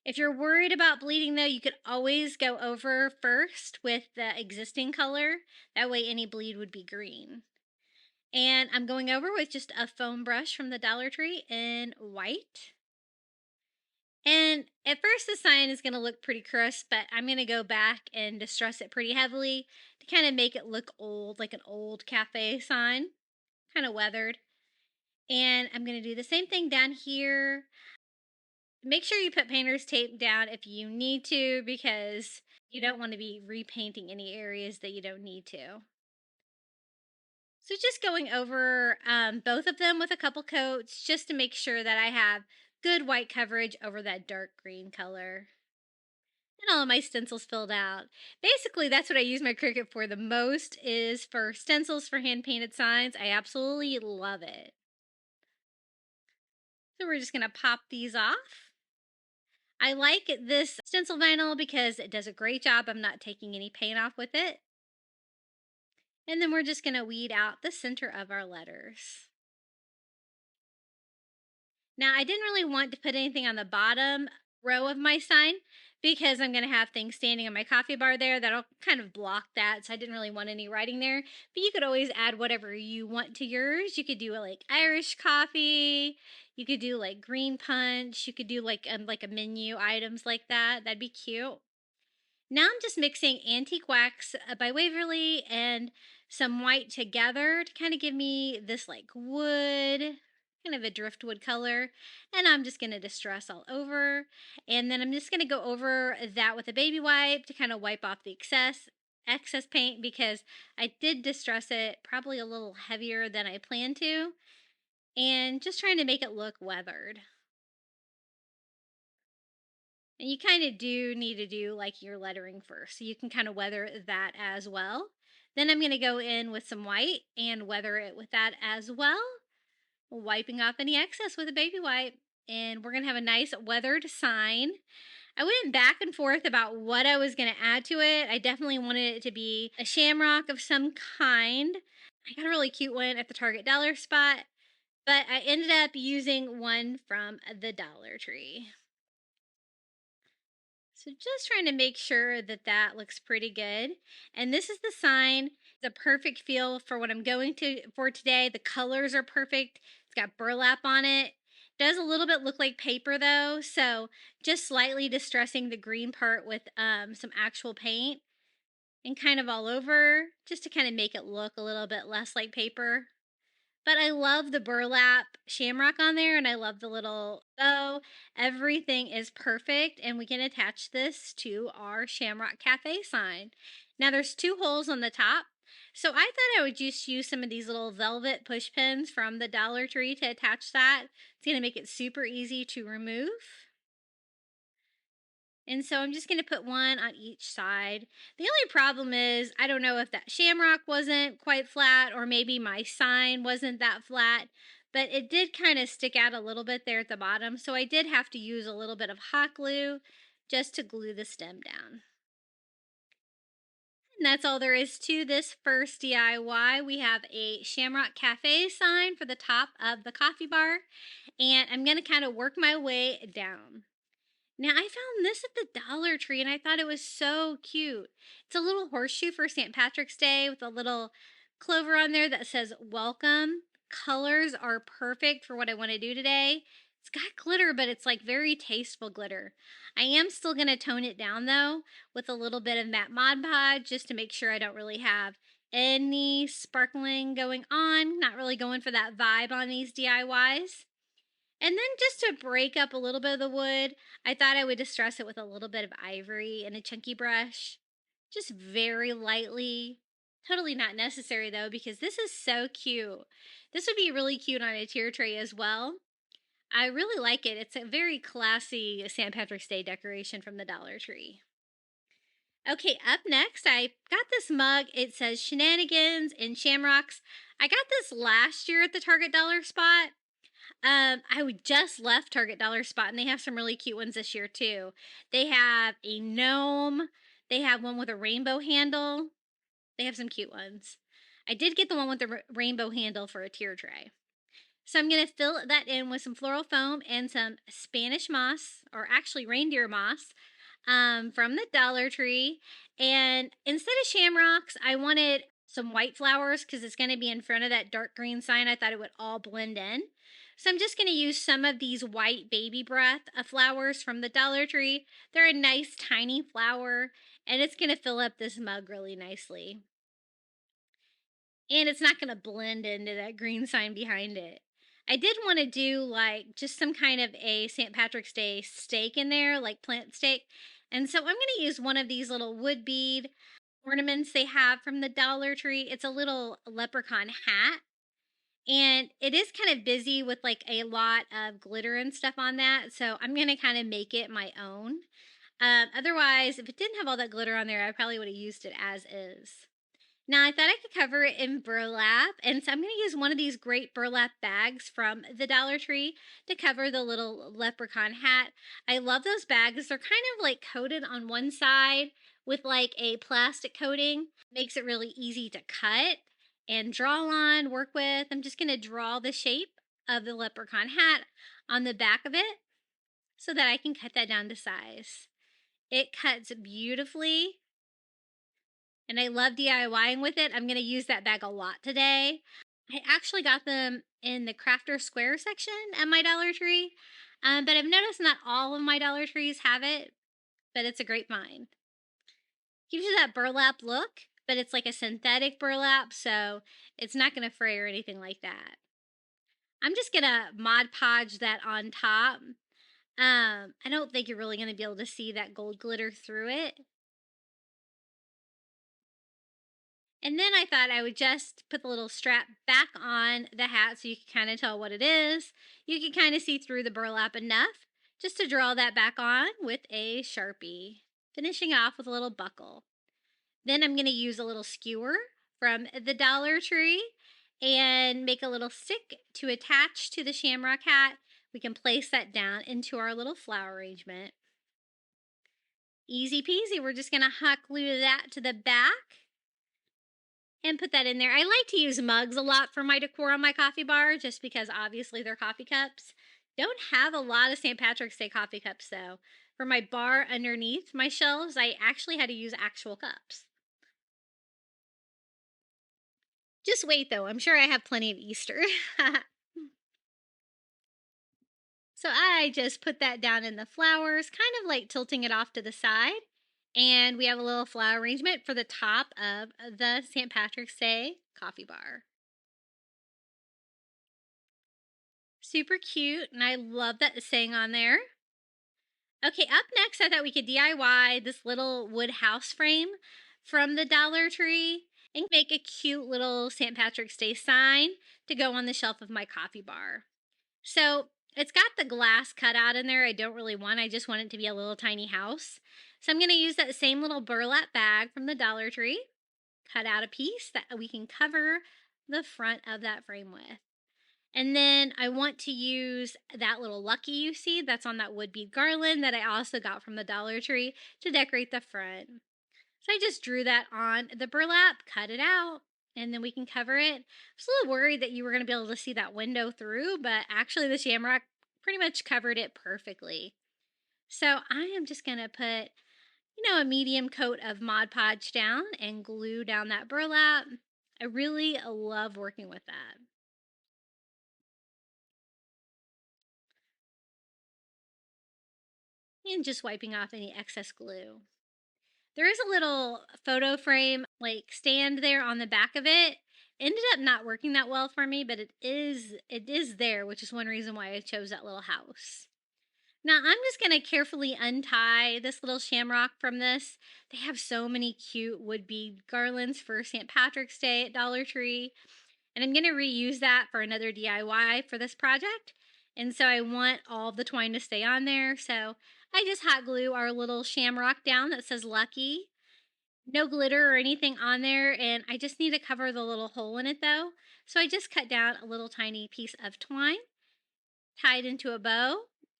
If you're worried about bleeding though, you could always go over first with the existing color. That way any bleed would be green. And I'm going over with just a foam brush from the Dollar Tree in white. And at first the sign is going to look pretty crisp, but I'm going to go back and distress it pretty heavily to kind of make it look old, like an old cafe sign, kind of weathered. And I'm going to do the same thing down here. Make sure you put painter's tape down if you need to, because you don't want to be repainting any areas that you don't need to. So just going over both of them with a couple coats just to make sure that I have good white coverage over that dark green color. And all of my stencils filled out. Basically, that's what I use my Cricut for the most, is for stencils for hand-painted signs. I absolutely love it. So we're just going to pop these off. I like this stencil vinyl because it does a great job of not taking any paint off with it. And then we're just going to weed out the center of our letters. Now, I didn't really want to put anything on the bottom row of my sign because I'm going to have things standing on my coffee bar there that'll kind of block that, so I didn't really want any writing there. But you could always add whatever you want to yours. You could do like Irish coffee, you could do like green punch, you could do like a menu items like that. That'd be cute. Now I'm just mixing Antique Wax by Waverly and some white together to kind of give me this like wood, kind of a driftwood color. And I'm just going to distress all over. And then I'm just going to go over that with a baby wipe to kind of wipe off the excess paint, because I did distress it probably a little heavier than I planned to. And just trying to make it look weathered. And you kind of do need to do like your lettering first, so you can kind of weather that as well. Then I'm going to go in with some white and weather it with that as well, wiping off any excess with a baby wipe. And we're going to have a nice weathered sign. I went back and forth about what I was going to add to it. I definitely wanted it to be a shamrock of some kind. I got a really cute one at the Target dollar spot, but I ended up using one from the Dollar Tree. So just trying to make sure that that looks pretty good. And this is the sign, the perfect feel for what I'm going for today. The colors are perfect. It's got burlap on it. Does a little bit look like paper though, so just slightly distressing the green part with some actual paint and kind of all over, just to kind of make it look a little bit less like paper. But I love the burlap shamrock on there, and I love the little bow. Everything is perfect, and we can attach this to our Shamrock Cafe sign. Now, there's 2 holes on the top, so I thought I would just use some of these little velvet push pins from the Dollar Tree to attach that. It's going to make it super easy to remove. And so I'm just going to put one on each side. The only problem is, I don't know if that shamrock wasn't quite flat, or maybe my sign wasn't that flat, but it did kind of stick out a little bit there at the bottom. So I did have to use a little bit of hot glue just to glue the stem down. And that's all there is to this first DIY. We have a Shamrock Cafe sign for the top of the coffee bar, and I'm going to kind of work my way down. Now, I found this at the Dollar Tree, and I thought it was so cute. It's a little horseshoe for St. Patrick's Day with a little clover on there that says welcome. Colors are perfect for what I want to do today. It's got glitter, but it's like very tasteful glitter. I am still going to tone it down, though, with a little bit of matte Mod Podge just to make sure I don't really have any sparkling going on. Not really going for that vibe on these DIYs. And then just to break up a little bit of the wood, I thought I would distress it with a little bit of ivory and a chunky brush. Just very lightly. Totally not necessary though, because this is so cute. This would be really cute on a tier tray as well. I really like it. It's a very classy St. Patrick's Day decoration from the Dollar Tree. Okay, up next, I got this mug. It says Shenanigans and Shamrocks. I got this last year at the Target dollar spot. Just left Target dollar spot, and they have some really cute ones this year too. They have a gnome. They have one with a rainbow handle. They have some cute ones. I did get the one with the rainbow handle for a tier tray. So I'm going to fill that in with some floral foam and some Spanish moss, or actually reindeer moss, from the Dollar Tree. And instead of shamrocks, I wanted some white flowers because it's going to be in front of that dark green sign. I thought it would all blend in. So I'm just going to use some of these white baby breath flowers from the Dollar Tree. They're a nice tiny flower, and it's going to fill up this mug really nicely. And it's not going to blend into that green sign behind it. I did want to do like just some kind of a St. Patrick's Day stake in there, like plant stake. And so I'm going to use one of these little wood bead ornaments they have from the Dollar Tree. It's a little leprechaun hat. And it is kind of busy with like a lot of glitter and stuff on that. So I'm going to kind of make it my own. Otherwise, if it didn't have all that glitter on there, I probably would have used it as is. Now, I thought I could cover it in burlap, and so I'm going to use one of these great burlap bags from the Dollar Tree to cover the little leprechaun hat. I love those bags. They're kind of like coated on one side with like a plastic coating. Makes it really easy to cut and draw on, work with. I'm just going to draw the shape of the leprechaun hat on the back of it so that I can cut that down to size. It cuts beautifully. And I love DIYing with it. I'm going to use that bag a lot today. I actually got them in the Crafter Square section at my Dollar Tree. But I've noticed not all of my Dollar Trees have it, but it's a great find. Gives you that burlap look, but it's like a synthetic burlap, so it's not going to fray or anything like that. I'm just going to Mod Podge that on top. I don't think you're really going to be able to see that gold glitter through it. And then I thought I would just put the little strap back on the hat so you can kind of tell what it is. You can kind of see through the burlap enough just to draw that back on with a Sharpie, finishing off with a little buckle. Then I'm going to use a little skewer from the Dollar Tree and make a little stick to attach to the shamrock hat. We can place that down into our little flower arrangement. Easy peasy. We're just going to hot glue that to the back and put that in there. I like to use mugs a lot for my decor on my coffee bar, just because obviously they're coffee cups. Don't have a lot of St. Patrick's Day coffee cups though. For my bar underneath my shelves, I actually had to use actual cups. Just wait though, I'm sure I have plenty of Easter. So I just put that down in the flowers, kind of like tilting it off to the side. And we have a little flower arrangement for the top of the St. Patrick's Day coffee bar. Super cute, and I love that it's saying on there. Okay, up next, I thought we could DIY this little wood house frame from the Dollar Tree and make a cute little St. Patrick's Day sign to go on the shelf of my coffee bar. So it's got the glass cut out in there. I don't really want. I just want it to be a little tiny house. So I'm going to use that same little burlap bag from the Dollar Tree, cut out a piece that we can cover the front of that frame with. And then I want to use that little lucky you see that's on that wood bead garland that I also got from the Dollar Tree to decorate the front. So I just drew that on the burlap, cut it out, and then we can cover it. I was a little worried that you were going to be able to see that window through, but actually the shamrock pretty much covered it perfectly. So I am just going to put, a medium coat of Mod Podge down and glue down that burlap. I really love working with that. And just wiping off any excess glue. There is a little photo frame like stand there on the back of it. Ended up not working that well for me, but it is there, which is one reason why I chose that little house. Now I'm just going to carefully untie this little shamrock from this. They have so many cute wood bead garlands for St. Patrick's Day at Dollar Tree. And I'm going to reuse that for another DIY for this project. And so I want all the twine to stay on there. So I just hot glue our little shamrock down that says Lucky. No glitter or anything on there. And I just need to cover the little hole in it though. So I just cut down a little tiny piece of twine, tied into a bow.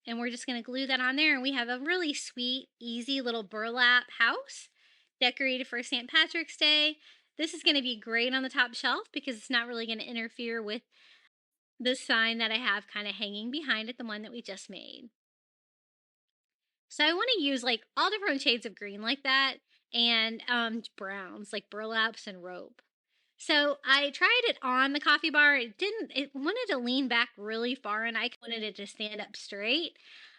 And we're just going to glue that on there. And we have a really sweet, easy little burlap house decorated for St. Patrick's Day. This is going to be great on the top shelf because it's not really going to interfere with the sign that I have kind of hanging behind it, the one that we just made. So I want to use like all different shades of green like that, and browns like burlaps and rope. So I tried it on the coffee bar. It wanted to lean back really far, and I wanted it to stand up straight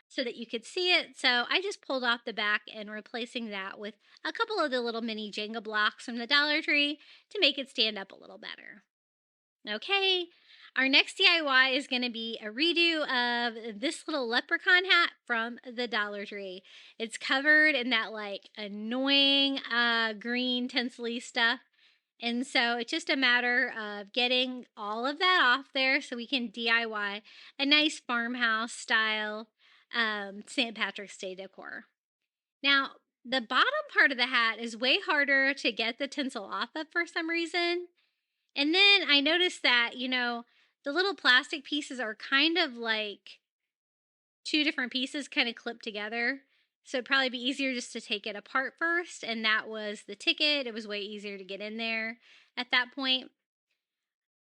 so that you could see it. So I just pulled off the back and replacing that with a couple of the little mini Jenga blocks from the Dollar Tree to make it stand up a little better. Okay, our next DIY is going to be a redo of this little leprechaun hat from the Dollar Tree. It's covered in that like annoying green tinsel stuff. And so it's just a matter of getting all of that off there so we can DIY a nice farmhouse style St. Patrick's Day decor. Now, the bottom part of the hat is way harder to get the tinsel off of for some reason. And then I noticed that, the little plastic pieces are kind of like two different pieces kind of clipped together. So it'd probably be easier just to take it apart first. And that was the ticket. It was way easier to get in there at that point.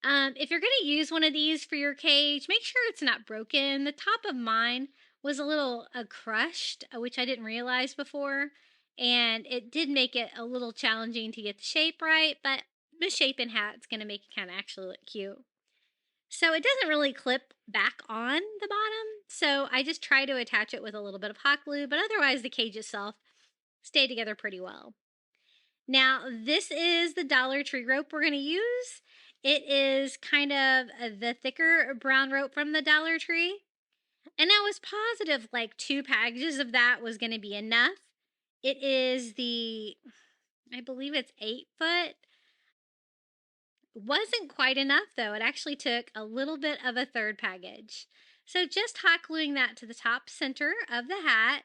If you're going to use one of these for your cage, make sure it's not broken. The top of mine was a little crushed, which I didn't realize before. And it did make it a little challenging to get the shape right, but misshapen hat's going to make it kind of actually look cute. So it doesn't really clip back on the bottom. So I just try to attach it with a little bit of hot glue, but otherwise the cage itself stayed together pretty well. Now, this is the Dollar Tree rope we're going to use. It is kind of the thicker brown rope from the Dollar Tree. And I was positive like 2 packages of that was going to be enough. It is I believe it's 8 foot. Wasn't quite enough though. It actually took a little bit of a 3rd package. So just hot gluing that to the top center of the hat.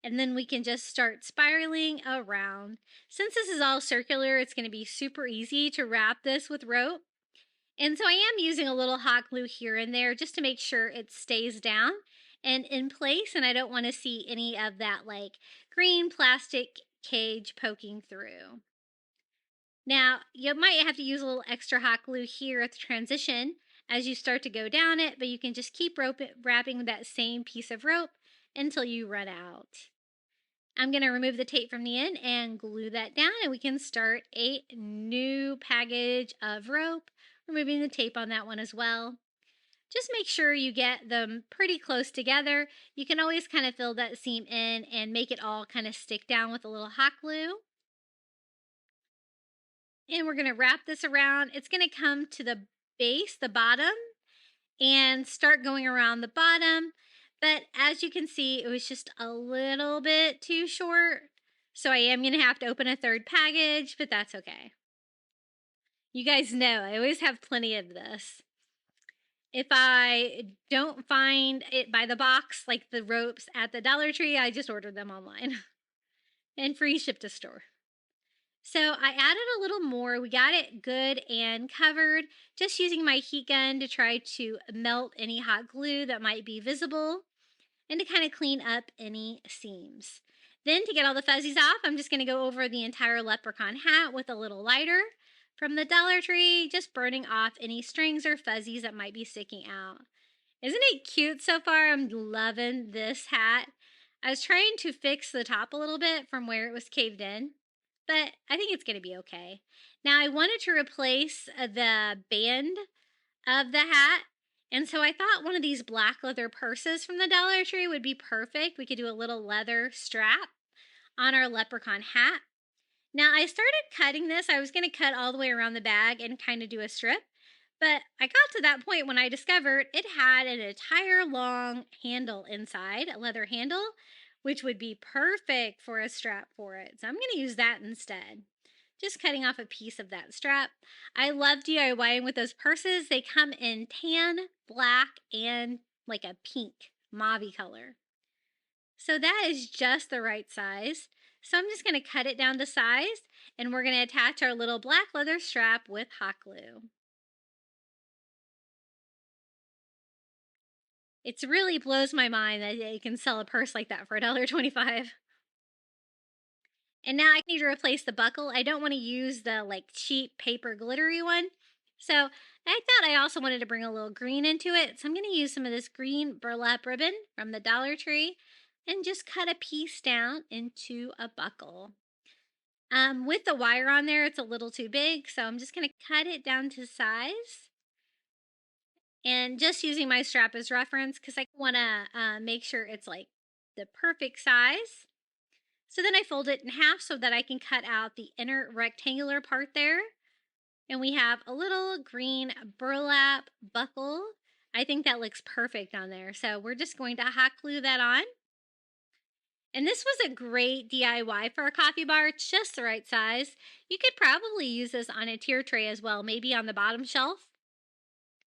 And then we can just start spiraling around. Since this is all circular, it's going to be super easy to wrap this with rope. And so I am using a little hot glue here and there just to make sure it stays down and in place. And I don't want to see any of that like green plastic cage poking through. Now, you might have to use a little extra hot glue here at the transition as you start to go down it, but you can just keep wrapping that same piece of rope until you run out. I'm going to remove the tape from the end and glue that down, and we can start a new package of rope, removing the tape on that one as well. Just make sure you get them pretty close together. You can always kind of fill that seam in and make it all kind of stick down with a little hot glue. And we're going to wrap this around. It's going to come to the base, the bottom, and start going around the bottom. But as you can see, it was just a little bit too short. So I am going to have to open a 3rd package, but that's okay. You guys know I always have plenty of this. If I don't find it by the box, like the ropes at the Dollar Tree, I just order them online and free ship to store. So I added a little more. We got it good and covered, just using my heat gun to try to melt any hot glue that might be visible and to kind of clean up any seams. Then to get all the fuzzies off, I'm just going to go over the entire leprechaun hat with a little lighter from the Dollar Tree, just burning off any strings or fuzzies that might be sticking out. Isn't it cute so far? I'm loving this hat. I was trying to fix the top a little bit from where it was caved in, but I think it's going to be okay. Now I wanted to replace the band of the hat, and so I thought one of these black leather purses from the Dollar Tree would be perfect. We could do a little leather strap on our leprechaun hat. Now I started cutting this. I was going to cut all the way around the bag and kind of do a strip, but I got to that point when I discovered it had an entire long handle inside, a leather handle, which would be perfect for a strap for it. So I'm going to use that instead. Just cutting off a piece of that strap. I love DIYing with those purses. They come in tan, black, and like a pink, mauve color. So that is just the right size. So I'm just going to cut it down to size, and we're going to attach our little black leather strap with hot glue. It really blows my mind that you can sell a purse like that for $1.25. And now I need to replace the buckle. I don't want to use the like cheap paper glittery one. So I thought I also wanted to bring a little green into it, so I'm going to use some of this green burlap ribbon from the Dollar Tree and just cut a piece down into a buckle. With the wire on there, it's a little too big, so I'm just going to cut it down to size. And just using my strap as reference because I want to make sure it's like the perfect size. So then I fold it in half so that I can cut out the inner rectangular part there. And we have a little green burlap buckle. I think that looks perfect on there. So we're just going to hot glue that on. And this was a great DIY for a coffee bar, just the right size. You could probably use this on a tier tray as well, maybe on the bottom shelf.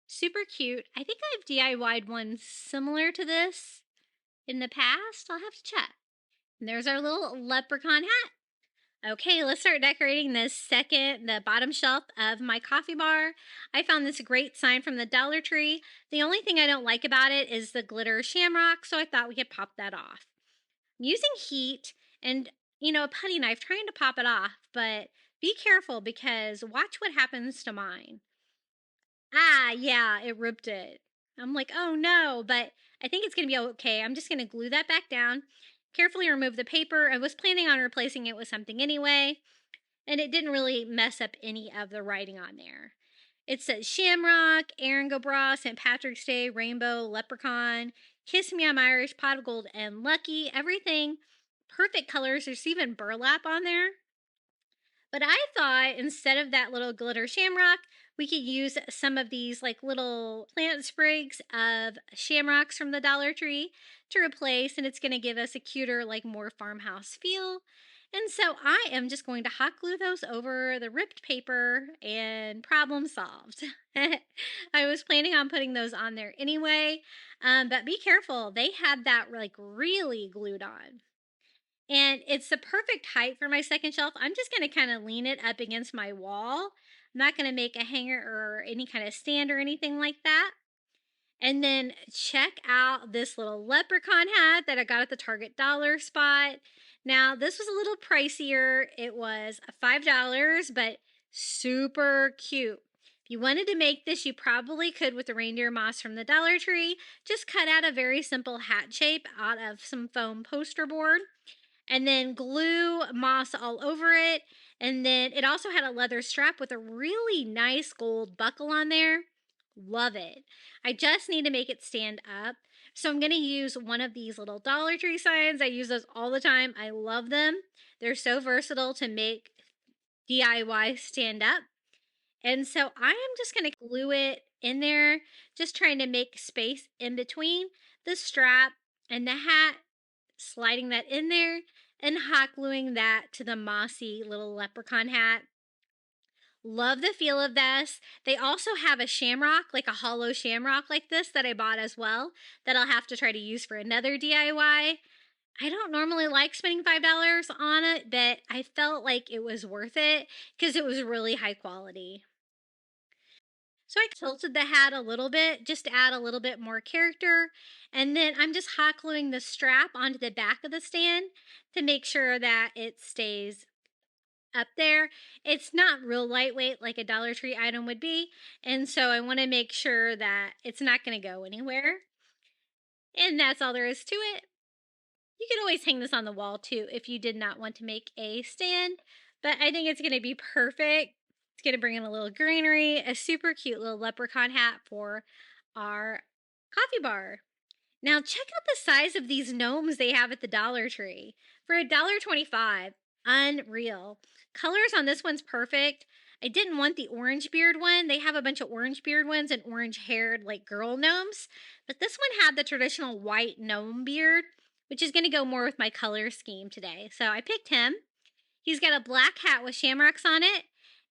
Super cute. I think I've DIY'd one similar to this in the past. I'll have to check. And there's our little leprechaun hat. Okay, let's start decorating the bottom shelf of my coffee bar. I found this great sign from the Dollar Tree. The only thing I don't like about it is the glitter shamrock, so I thought we could pop that off. I'm using heat and, a putty knife trying to pop it off, but be careful because watch what happens to mine. Yeah, it ripped it. I'm like, oh no, but I think it's going to be okay. I'm just going to glue that back down, carefully remove the paper. I was planning on replacing it with something anyway, and it didn't really mess up any of the writing on there. It says Shamrock, Erin Go Bra, St. Patrick's Day, Rainbow, Leprechaun, Kiss Me I'm Irish, Pot of Gold, and Lucky. Everything perfect colors. There's even burlap on there. But I thought instead of that little glitter shamrock, we could use some of these like little plant sprigs of shamrocks from the Dollar Tree to replace, and it's going to give us a cuter, like more farmhouse feel. And so I am just going to hot glue those over the ripped paper and problem solved. I was planning on putting those on there anyway, but be careful. They had that like really glued on. And it's the perfect height for my second shelf. I'm just going to kind of lean it up against my wall. I'm not going to make a hanger or any kind of stand or anything like that. And then check out this little leprechaun hat that I got at the Target dollar spot. Now, this was a little pricier. It was $5, but super cute. If you wanted to make this, you probably could with the reindeer moss from the Dollar Tree. Just cut out a very simple hat shape out of some foam poster board and then glue moss all over it. And then it also had a leather strap with a really nice gold buckle on there. Love it. I just need to make it stand up. So I'm going to use one of these little Dollar Tree signs. I use those all the time. I love them. They're so versatile to make DIY stand up. And so I am just going to glue it in there, just trying to make space in between the strap and the hat, sliding that in there and hot gluing that to the mossy little leprechaun hat. Love the feel of this. They also have a shamrock, like a hollow shamrock like this that I bought as well, that I'll have to try to use for another DIY. I don't normally like spending $5 on it, but I felt like it was worth it because it was really high quality. So I tilted the hat a little bit just to add a little bit more character. And then I'm just hot gluing the strap onto the back of the stand to make sure that it stays up there. It's not real lightweight like a Dollar Tree item would be. And so I want to make sure that it's not going to go anywhere. And that's all there is to it. You can always hang this on the wall too if you did not want to make a stand. But I think it's going to be perfect. It's going to bring in a little greenery, a super cute little leprechaun hat for our coffee bar. Now check out the size of these gnomes they have at the Dollar Tree. For $1.25, unreal. Colors on this one's perfect. I didn't want the orange beard one. They have a bunch of orange beard ones and orange haired like girl gnomes. But this one had the traditional white gnome beard, which is going to go more with my color scheme today. So I picked him. He's got a black hat with shamrocks on it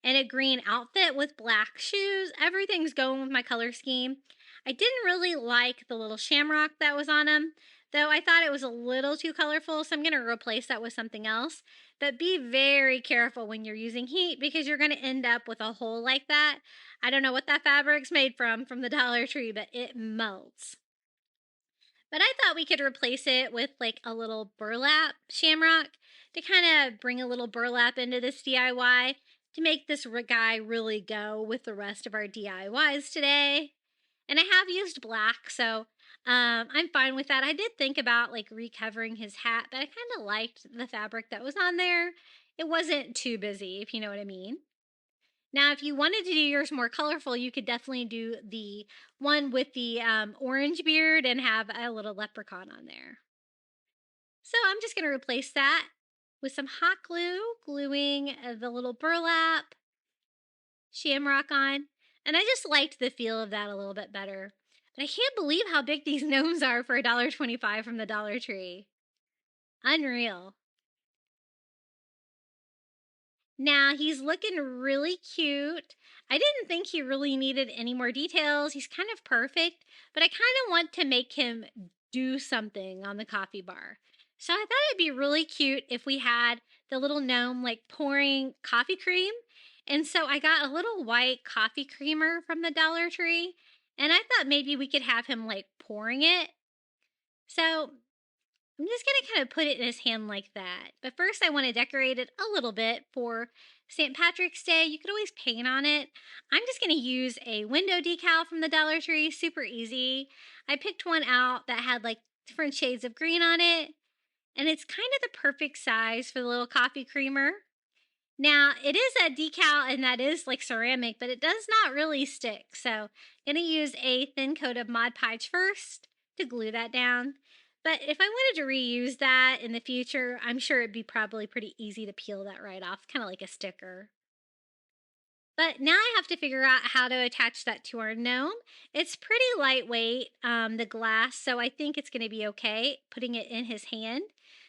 and a green outfit with black shoes. Everything's going with my color scheme. I didn't really like the little shamrock that was on him, though I thought it was a little too colorful, so I'm going to replace that with something else. But be very careful when you're using heat because you're going to end up with a hole like that. I don't know what that fabric's made from the Dollar Tree, but it melts. But I thought we could replace it with like a little burlap shamrock to kind of bring a little burlap into this DIY. to make this guy really go with the rest of our DIYs today. And I have used black, so I'm fine with that. I did think about like recovering his hat, but I kind of liked the fabric that was on there. It wasn't too busy, if you know what I mean. Now, if you wanted to do yours more colorful, you could definitely do the one with the orange beard and have a little leprechaun on there. So I'm just going to replace that with some hot glue, gluing the little burlap shamrock on. And I just liked the feel of that a little bit better. But I can't believe how big these gnomes are for $1.25 from the Dollar Tree. Unreal. Now he's looking really cute. I didn't think he really needed any more details. He's kind of perfect, but I kind of want to make him do something on the coffee bar. So I thought it'd be really cute if we had the little gnome like pouring coffee cream. And so I got a little white coffee creamer from the Dollar Tree, and I thought maybe we could have him like pouring it. So I'm just going to kind of put it in his hand like that. But first I want to decorate it a little bit for St. Patrick's Day. You could always paint on it. I'm just going to use a window decal from the Dollar Tree. Super easy. I picked one out that had like different shades of green on it. And it's kind of the perfect size for the little coffee creamer. Now, it is a decal and that is like ceramic, but it does not really stick. So I'm going to use a thin coat of Mod Podge first to glue that down. But if I wanted to reuse that in the future, I'm sure it'd be probably pretty easy to peel that right off, kind of like a sticker. But now I have to figure out how to attach that to our gnome. It's pretty lightweight, the glass, so I think it's going to be okay putting it in his hand.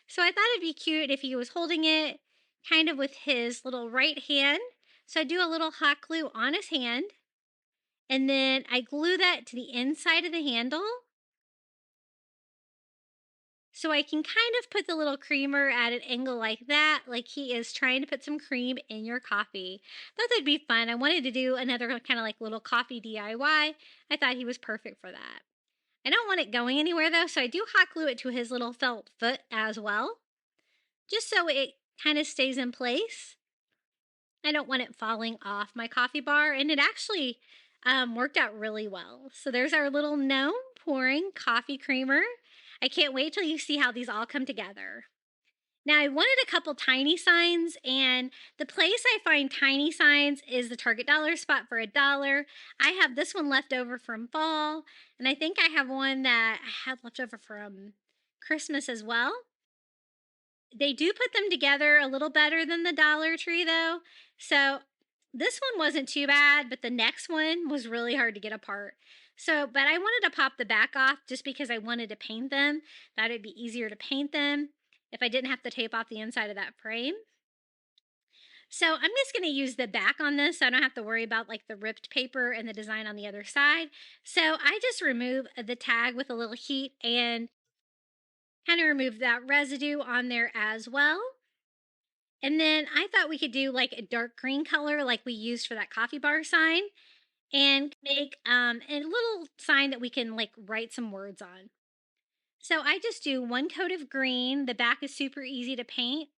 So I thought it'd be cute if he was holding it kind of with his little right hand. So I do a little hot glue on his hand, and then I glue that to the inside of the handle. So I can kind of put the little creamer at an angle like that, like he is trying to put some cream in your coffee. Thought that'd be fun. I wanted to do another kind of like little coffee DIY. I thought he was perfect for that. I don't want it going anywhere though, so I do hot glue it to his little felt foot as well, just so it kind of stays in place. I don't want it falling off my coffee bar, and it actually worked out really well. So there's our little gnome pouring coffee creamer. I can't wait till you see how these all come together. Now, I wanted a couple tiny signs, and the place I find tiny signs is the Target dollar spot for $1. I have this one left over from fall, and I think I have one that I had left over from Christmas as well. They do put them together a little better than the Dollar Tree, though. So this one wasn't too bad, but the next one was really hard to get apart. So, but I wanted to pop the back off just because I wanted to paint them. Thought it'd be easier to paint them if I didn't have to tape off the inside of that frame. So I'm just going to use the back on this so I don't have to worry about like the ripped paper and the design on the other side. So I just remove the tag with a little heat and kind of remove that residue on there as well. And then I thought we could do like a dark green color like we used for that coffee bar sign, and make a little sign that we can like write some words on. So I just do one coat of green. The back is super easy to paint.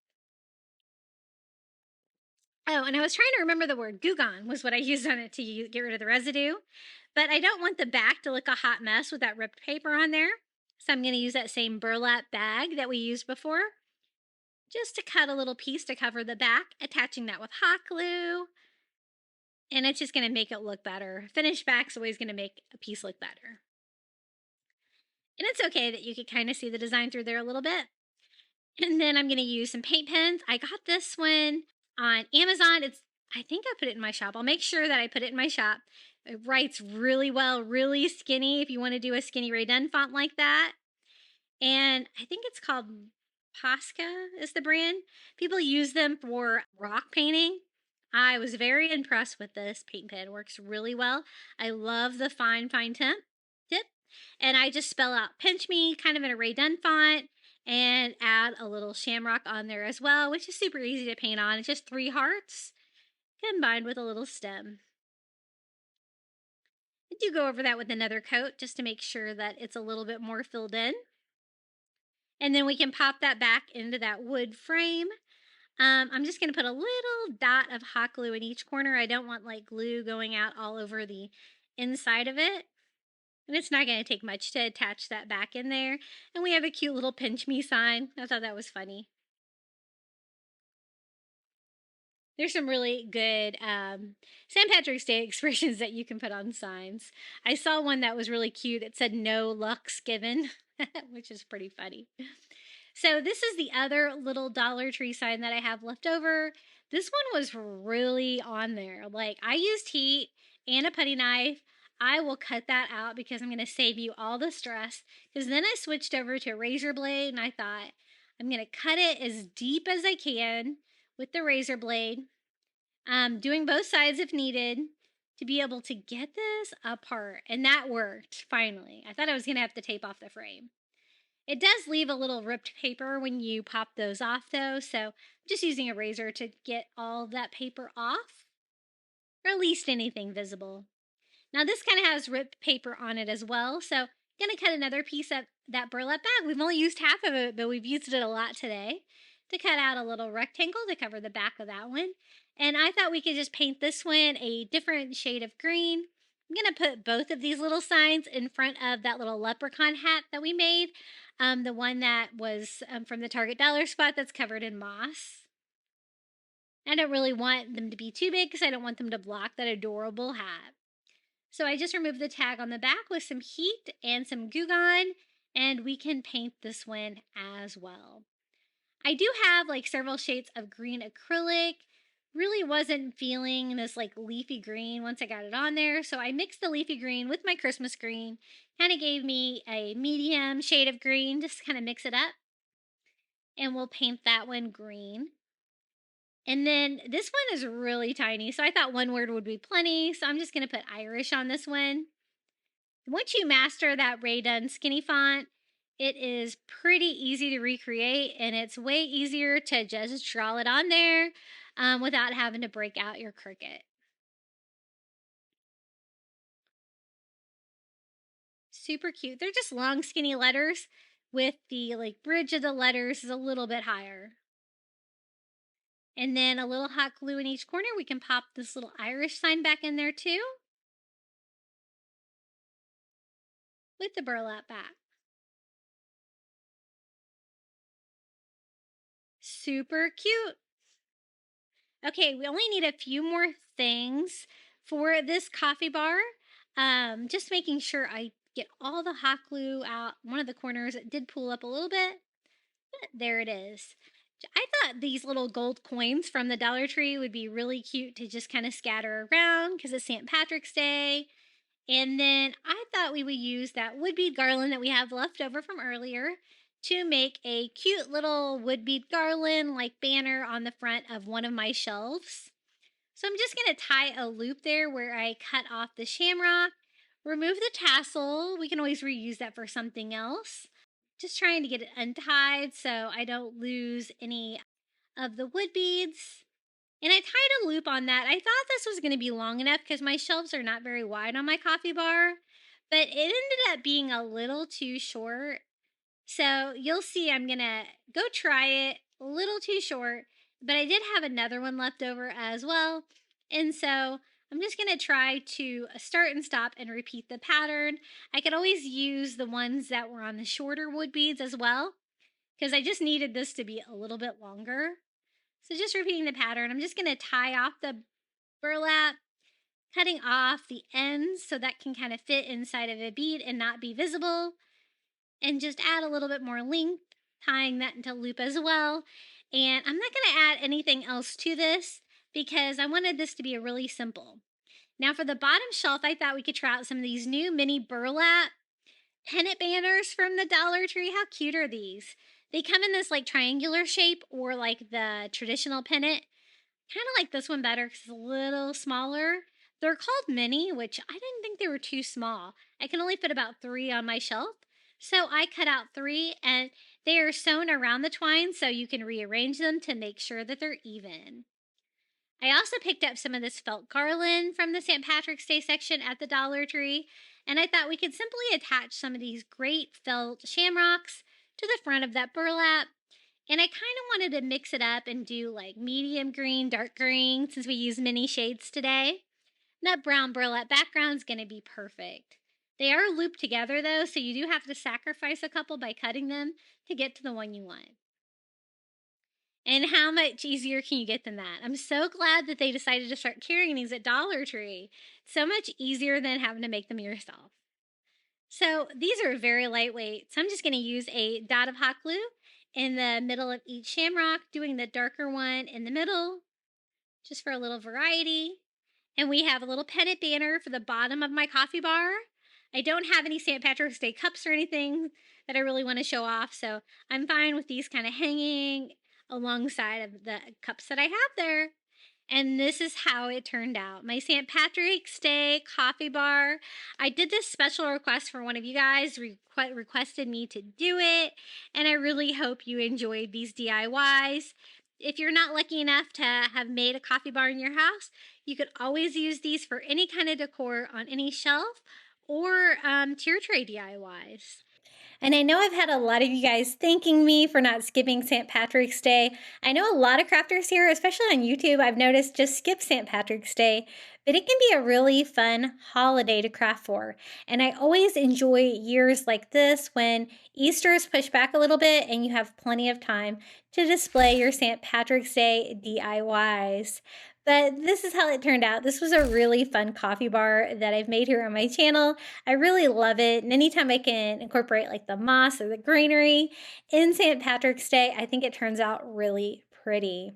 Oh, and I was trying to remember the word. Goo was what I used on it to get rid of the residue. But I don't want the back to look a hot mess with that ripped paper on there. So I'm going to use that same burlap bag that we used before, just to cut a little piece to cover the back, attaching that with hot glue. And it's just going to make it look better. Finished back's always going to make a piece look better. And it's okay that you could kind of see the design through there a little bit. And then I'm going to use some paint pens. I got this one on Amazon. I think I put it in my shop. I'll make sure that I put it in my shop. It writes really well, really skinny if you want to do a skinny Ray Dunn font like that. And I think it's called Posca is the brand. People use them for rock painting. I was very impressed with this paint pen. It works really well. I love the fine tip. And I just spell out pinch me kind of in a Ray Dunn font and add a little shamrock on there as well, which is super easy to paint on. It's just 3 hearts combined with a little stem. I do go over that with another coat just to make sure that it's a little bit more filled in. And then we can pop that back into that wood frame. I'm just going to put a little dot of hot glue in each corner. I don't want like glue going out all over the inside of it. And it's not going to take much to attach that back in there. And we have a cute little pinch me sign. I thought that was funny. There's some really good St. Patrick's Day expressions that you can put on signs. I saw one that was really cute. It said "No lucks given," which is pretty funny. So this is the other little Dollar Tree sign that I have left over. This one was really on there. Like, I used heat and a putty knife. I will cut that out because I'm going to save you all the stress. Because then I switched over to a razor blade and I thought, I'm going to cut it as deep as I can with the razor blade, doing both sides if needed to be able to get this apart. And that worked, finally. I thought I was going to have to tape off the frame. It does leave a little ripped paper when you pop those off, though, so I'm just using a razor to get all that paper off, or at least anything visible. Now, this kind of has ripped paper on it as well, so I'm going to cut another piece of that burlap bag. We've only used half of it, but we've used it a lot today to cut out a little rectangle to cover the back of that one. And I thought we could just paint this one a different shade of green. I'm going to put both of these little signs in front of that little leprechaun hat that we made. The one that was from the Target dollar spot that's covered in moss. I don't really want them to be too big because I don't want them to block that adorable hat. So I just removed the tag on the back with some heat and some Goo Gone, and we can paint this one as well. I do have like several shades of green acrylic. Really wasn't feeling this like leafy green once I got it on there, so I mixed the leafy green with my Christmas green. Kind of gave me a medium shade of green, just kind of mix it up. And we'll paint that one green. And then this one is really tiny, so I thought one word would be plenty, so I'm just going to put Irish on this one. Once you master that Rae Dunn skinny font, it is pretty easy to recreate, and it's way easier to just draw it on there without having to break out your Cricut. Super cute. They're just long, skinny letters with the like bridge of the letters is a little bit higher. And then a little hot glue in each corner. We can pop this little Irish sign back in there too, with the burlap back. Super cute. Okay, we only need a few more things for this coffee bar. Just making sure I get all the hot glue out. One of the corners, it did pull up a little bit, but there it is. I thought these little gold coins from the Dollar Tree would be really cute to just kind of scatter around because it's St. Patrick's Day. And then I thought we would use that wood bead garland that we have left over from earlier to make a cute little wood bead garland like banner on the front of one of my shelves. So I'm just going to tie a loop there where I cut off the shamrock, remove the tassel. We can always reuse that for something else. Just trying to get it untied so I don't lose any of the wood beads. And I tied a loop on that. I thought this was going to be long enough because my shelves are not very wide on my coffee bar, but it ended up being a little too short. So you'll see I'm going to go try it, a little too short, but I did have another one left over as well. And so I'm just going to try to start and stop and repeat the pattern. I could always use the ones that were on the shorter wood beads as well, because I just needed this to be a little bit longer. So just repeating the pattern, I'm just going to tie off the burlap, cutting off the ends so that can kind of fit inside of a bead and not be visible, and just add a little bit more length, tying that into a loop as well. And I'm not going to add anything else to this because I wanted this to be really simple. Now for the bottom shelf, I thought we could try out some of these new mini burlap pennant banners from the Dollar Tree. How cute are these? They come in this like triangular shape or like the traditional pennant. Kind of like this one better because it's a little smaller. They're called mini, which I didn't think they were too small. I can only fit about 3 on my shelf. So I cut out 3 and they are sewn around the twine so you can rearrange them to make sure that they're even. I also picked up some of this felt garland from the St. Patrick's Day section at the Dollar Tree, and I thought we could simply attach some of these great felt shamrocks to the front of that burlap. And I kind of wanted to mix it up and do like medium green, dark green, since we use many shades today. That brown burlap background is going to be perfect. They are looped together though, so you do have to sacrifice a couple by cutting them to get to the one you want. And how much easier can you get than that? I'm so glad that they decided to start carrying these at Dollar Tree. So much easier than having to make them yourself. So these are very lightweight. So I'm just going to use a dot of hot glue in the middle of each shamrock, doing the darker one in the middle, just for a little variety. And we have a little pennant banner for the bottom of my coffee bar. I don't have any St. Patrick's Day cups or anything that I really want to show off, so I'm fine with these kind of hanging alongside of the cups that I have there. And this is how it turned out. My St. Patrick's Day coffee bar. I did this special request for one of you guys, requested me to do it, and I really hope you enjoyed these DIYs. If you're not lucky enough to have made a coffee bar in your house, you could always use these for any kind of decor on any shelf or tier tray DIYs. And I know I've had a lot of you guys thanking me for not skipping St. Patrick's Day. I know a lot of crafters here, especially on YouTube, I've noticed just skip St. Patrick's Day, but it can be a really fun holiday to craft for. And I always enjoy years like this when Easter is pushed back a little bit and you have plenty of time to display your St. Patrick's Day DIYs. But this is how it turned out. This was a really fun coffee bar that I've made here on my channel. I really love it. And anytime I can incorporate like the moss or the greenery in St. Patrick's Day, I think it turns out really pretty.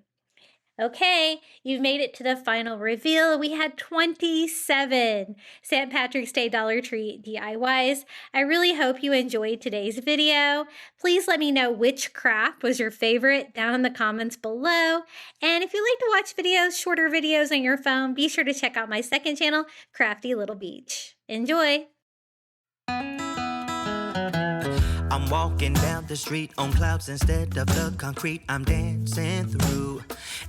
Okay, you've made it to the final reveal. We had 27 St. Patrick's Day Dollar Tree DIYs. I really hope you enjoyed today's video. Please let me know which craft was your favorite down in the comments below. And if you like to watch videos, shorter videos on your phone, be sure to check out my second channel, Crafty Little Beach. Enjoy! I'm walking down the street on clouds instead of the concrete I'm dancing through.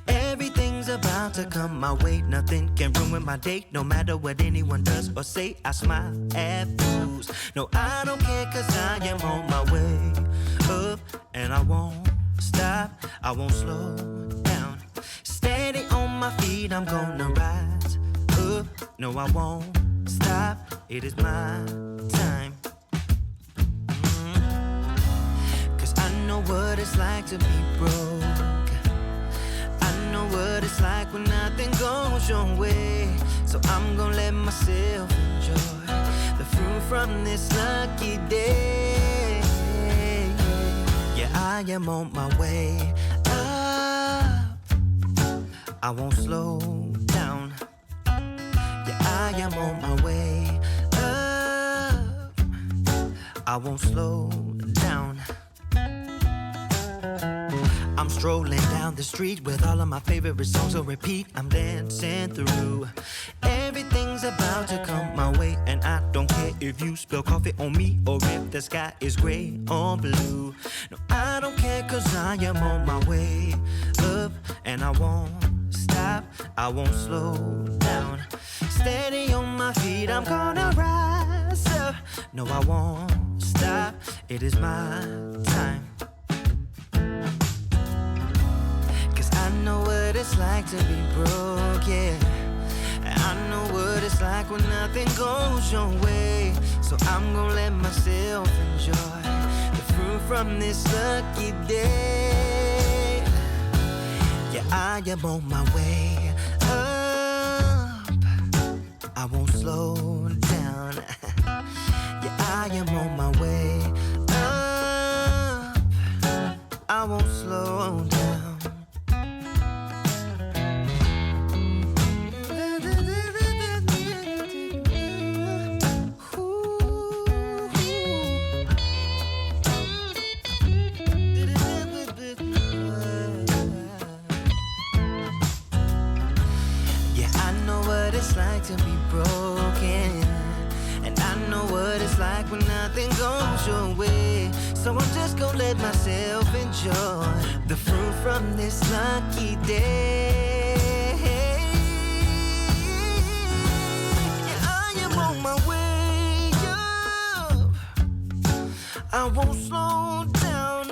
Everything's about to come my way. Nothing can ruin my day, no matter what anyone does or say. I smile at fools. No, I don't care, cause I am on my way up, and I won't stop, I won't slow down. Steady on my feet, I'm gonna rise up. No, I won't stop, it is my time. I know what it's like to be broke. I know what it's like when nothing goes your way. So I'm gonna let myself enjoy the fruit from this lucky day. Yeah, I am on my way up, I won't slow down. Yeah, I am on my way up, I won't slow down. I'm strolling down the street with all of my favorite songs on repeat. I'm dancing through. Everything's about to come my way, and I don't care if you spill coffee on me or if the sky is gray or blue. No, I don't care, cause I am on my way up, and I won't stop, I won't slow down. Steady on my feet, I'm gonna rise up. No, I won't stop, it is my time. I know what it's like to be broke, yeah. I know what it's like when nothing goes your way. So I'm gonna let myself enjoy the fruit from this lucky day. Yeah, I am on my way up, I won't slow down. Yeah, I am on my way up, I won't slow down. It's like to be broken, and I know what it's like when nothing goes your way. So I'm just gonna let myself enjoy the fruit from this lucky day. Yeah, I am on my way up, I won't slow down,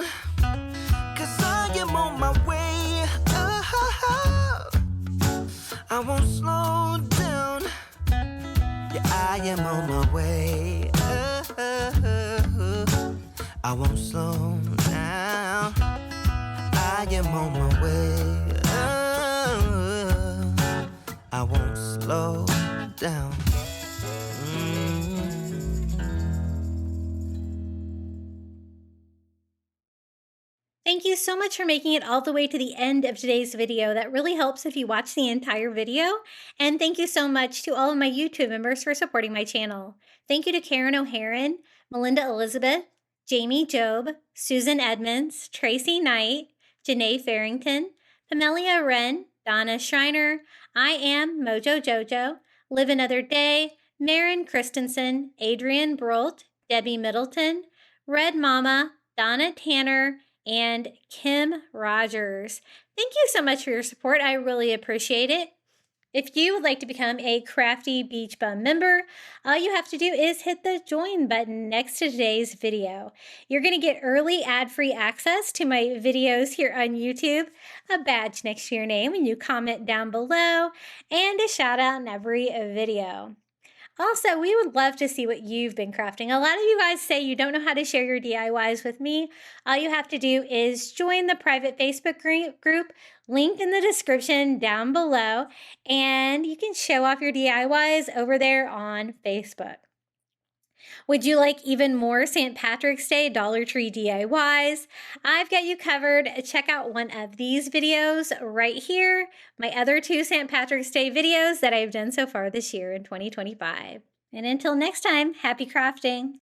cause I I am on my way. I won't slow down. I am on my way. I won't slow down. Thank you so much for making it all the way to the end of today's video. That really helps if you watch the entire video. And thank you so much to all of my YouTube members for supporting my channel. Thank you to Karen O'Haron, Melinda Elizabeth, Jamie Job, Susan Edmonds, Tracy Knight, Janae Farrington, Pamelia Wren, Donna Schreiner, I Am Mojo Jojo, Live Another Day, Marin Christensen, Adrian Brolt, Debbie Middleton, Red Mama, Donna Tanner, and Kim Rogers. Thank you so much for your support. I really appreciate it. If you would like to become a Crafty Beach Bum member, all you have to do is hit the join button next to today's video. You're going to get early ad-free access to my videos here on YouTube, a badge next to your name when you comment down below, and a shout out in every video. Also, we would love to see what you've been crafting. A lot of you guys say you don't know how to share your DIYs with me. All you have to do is join the private Facebook group linked in the description down below, and you can show off your DIYs over there on Facebook. Would you like even more St. Patrick's Day Dollar Tree DIYs? I've got you covered. Check out one of these videos right here, my other 2 St. Patrick's Day videos that I've done so far this year in 2025. And until next time, happy crafting!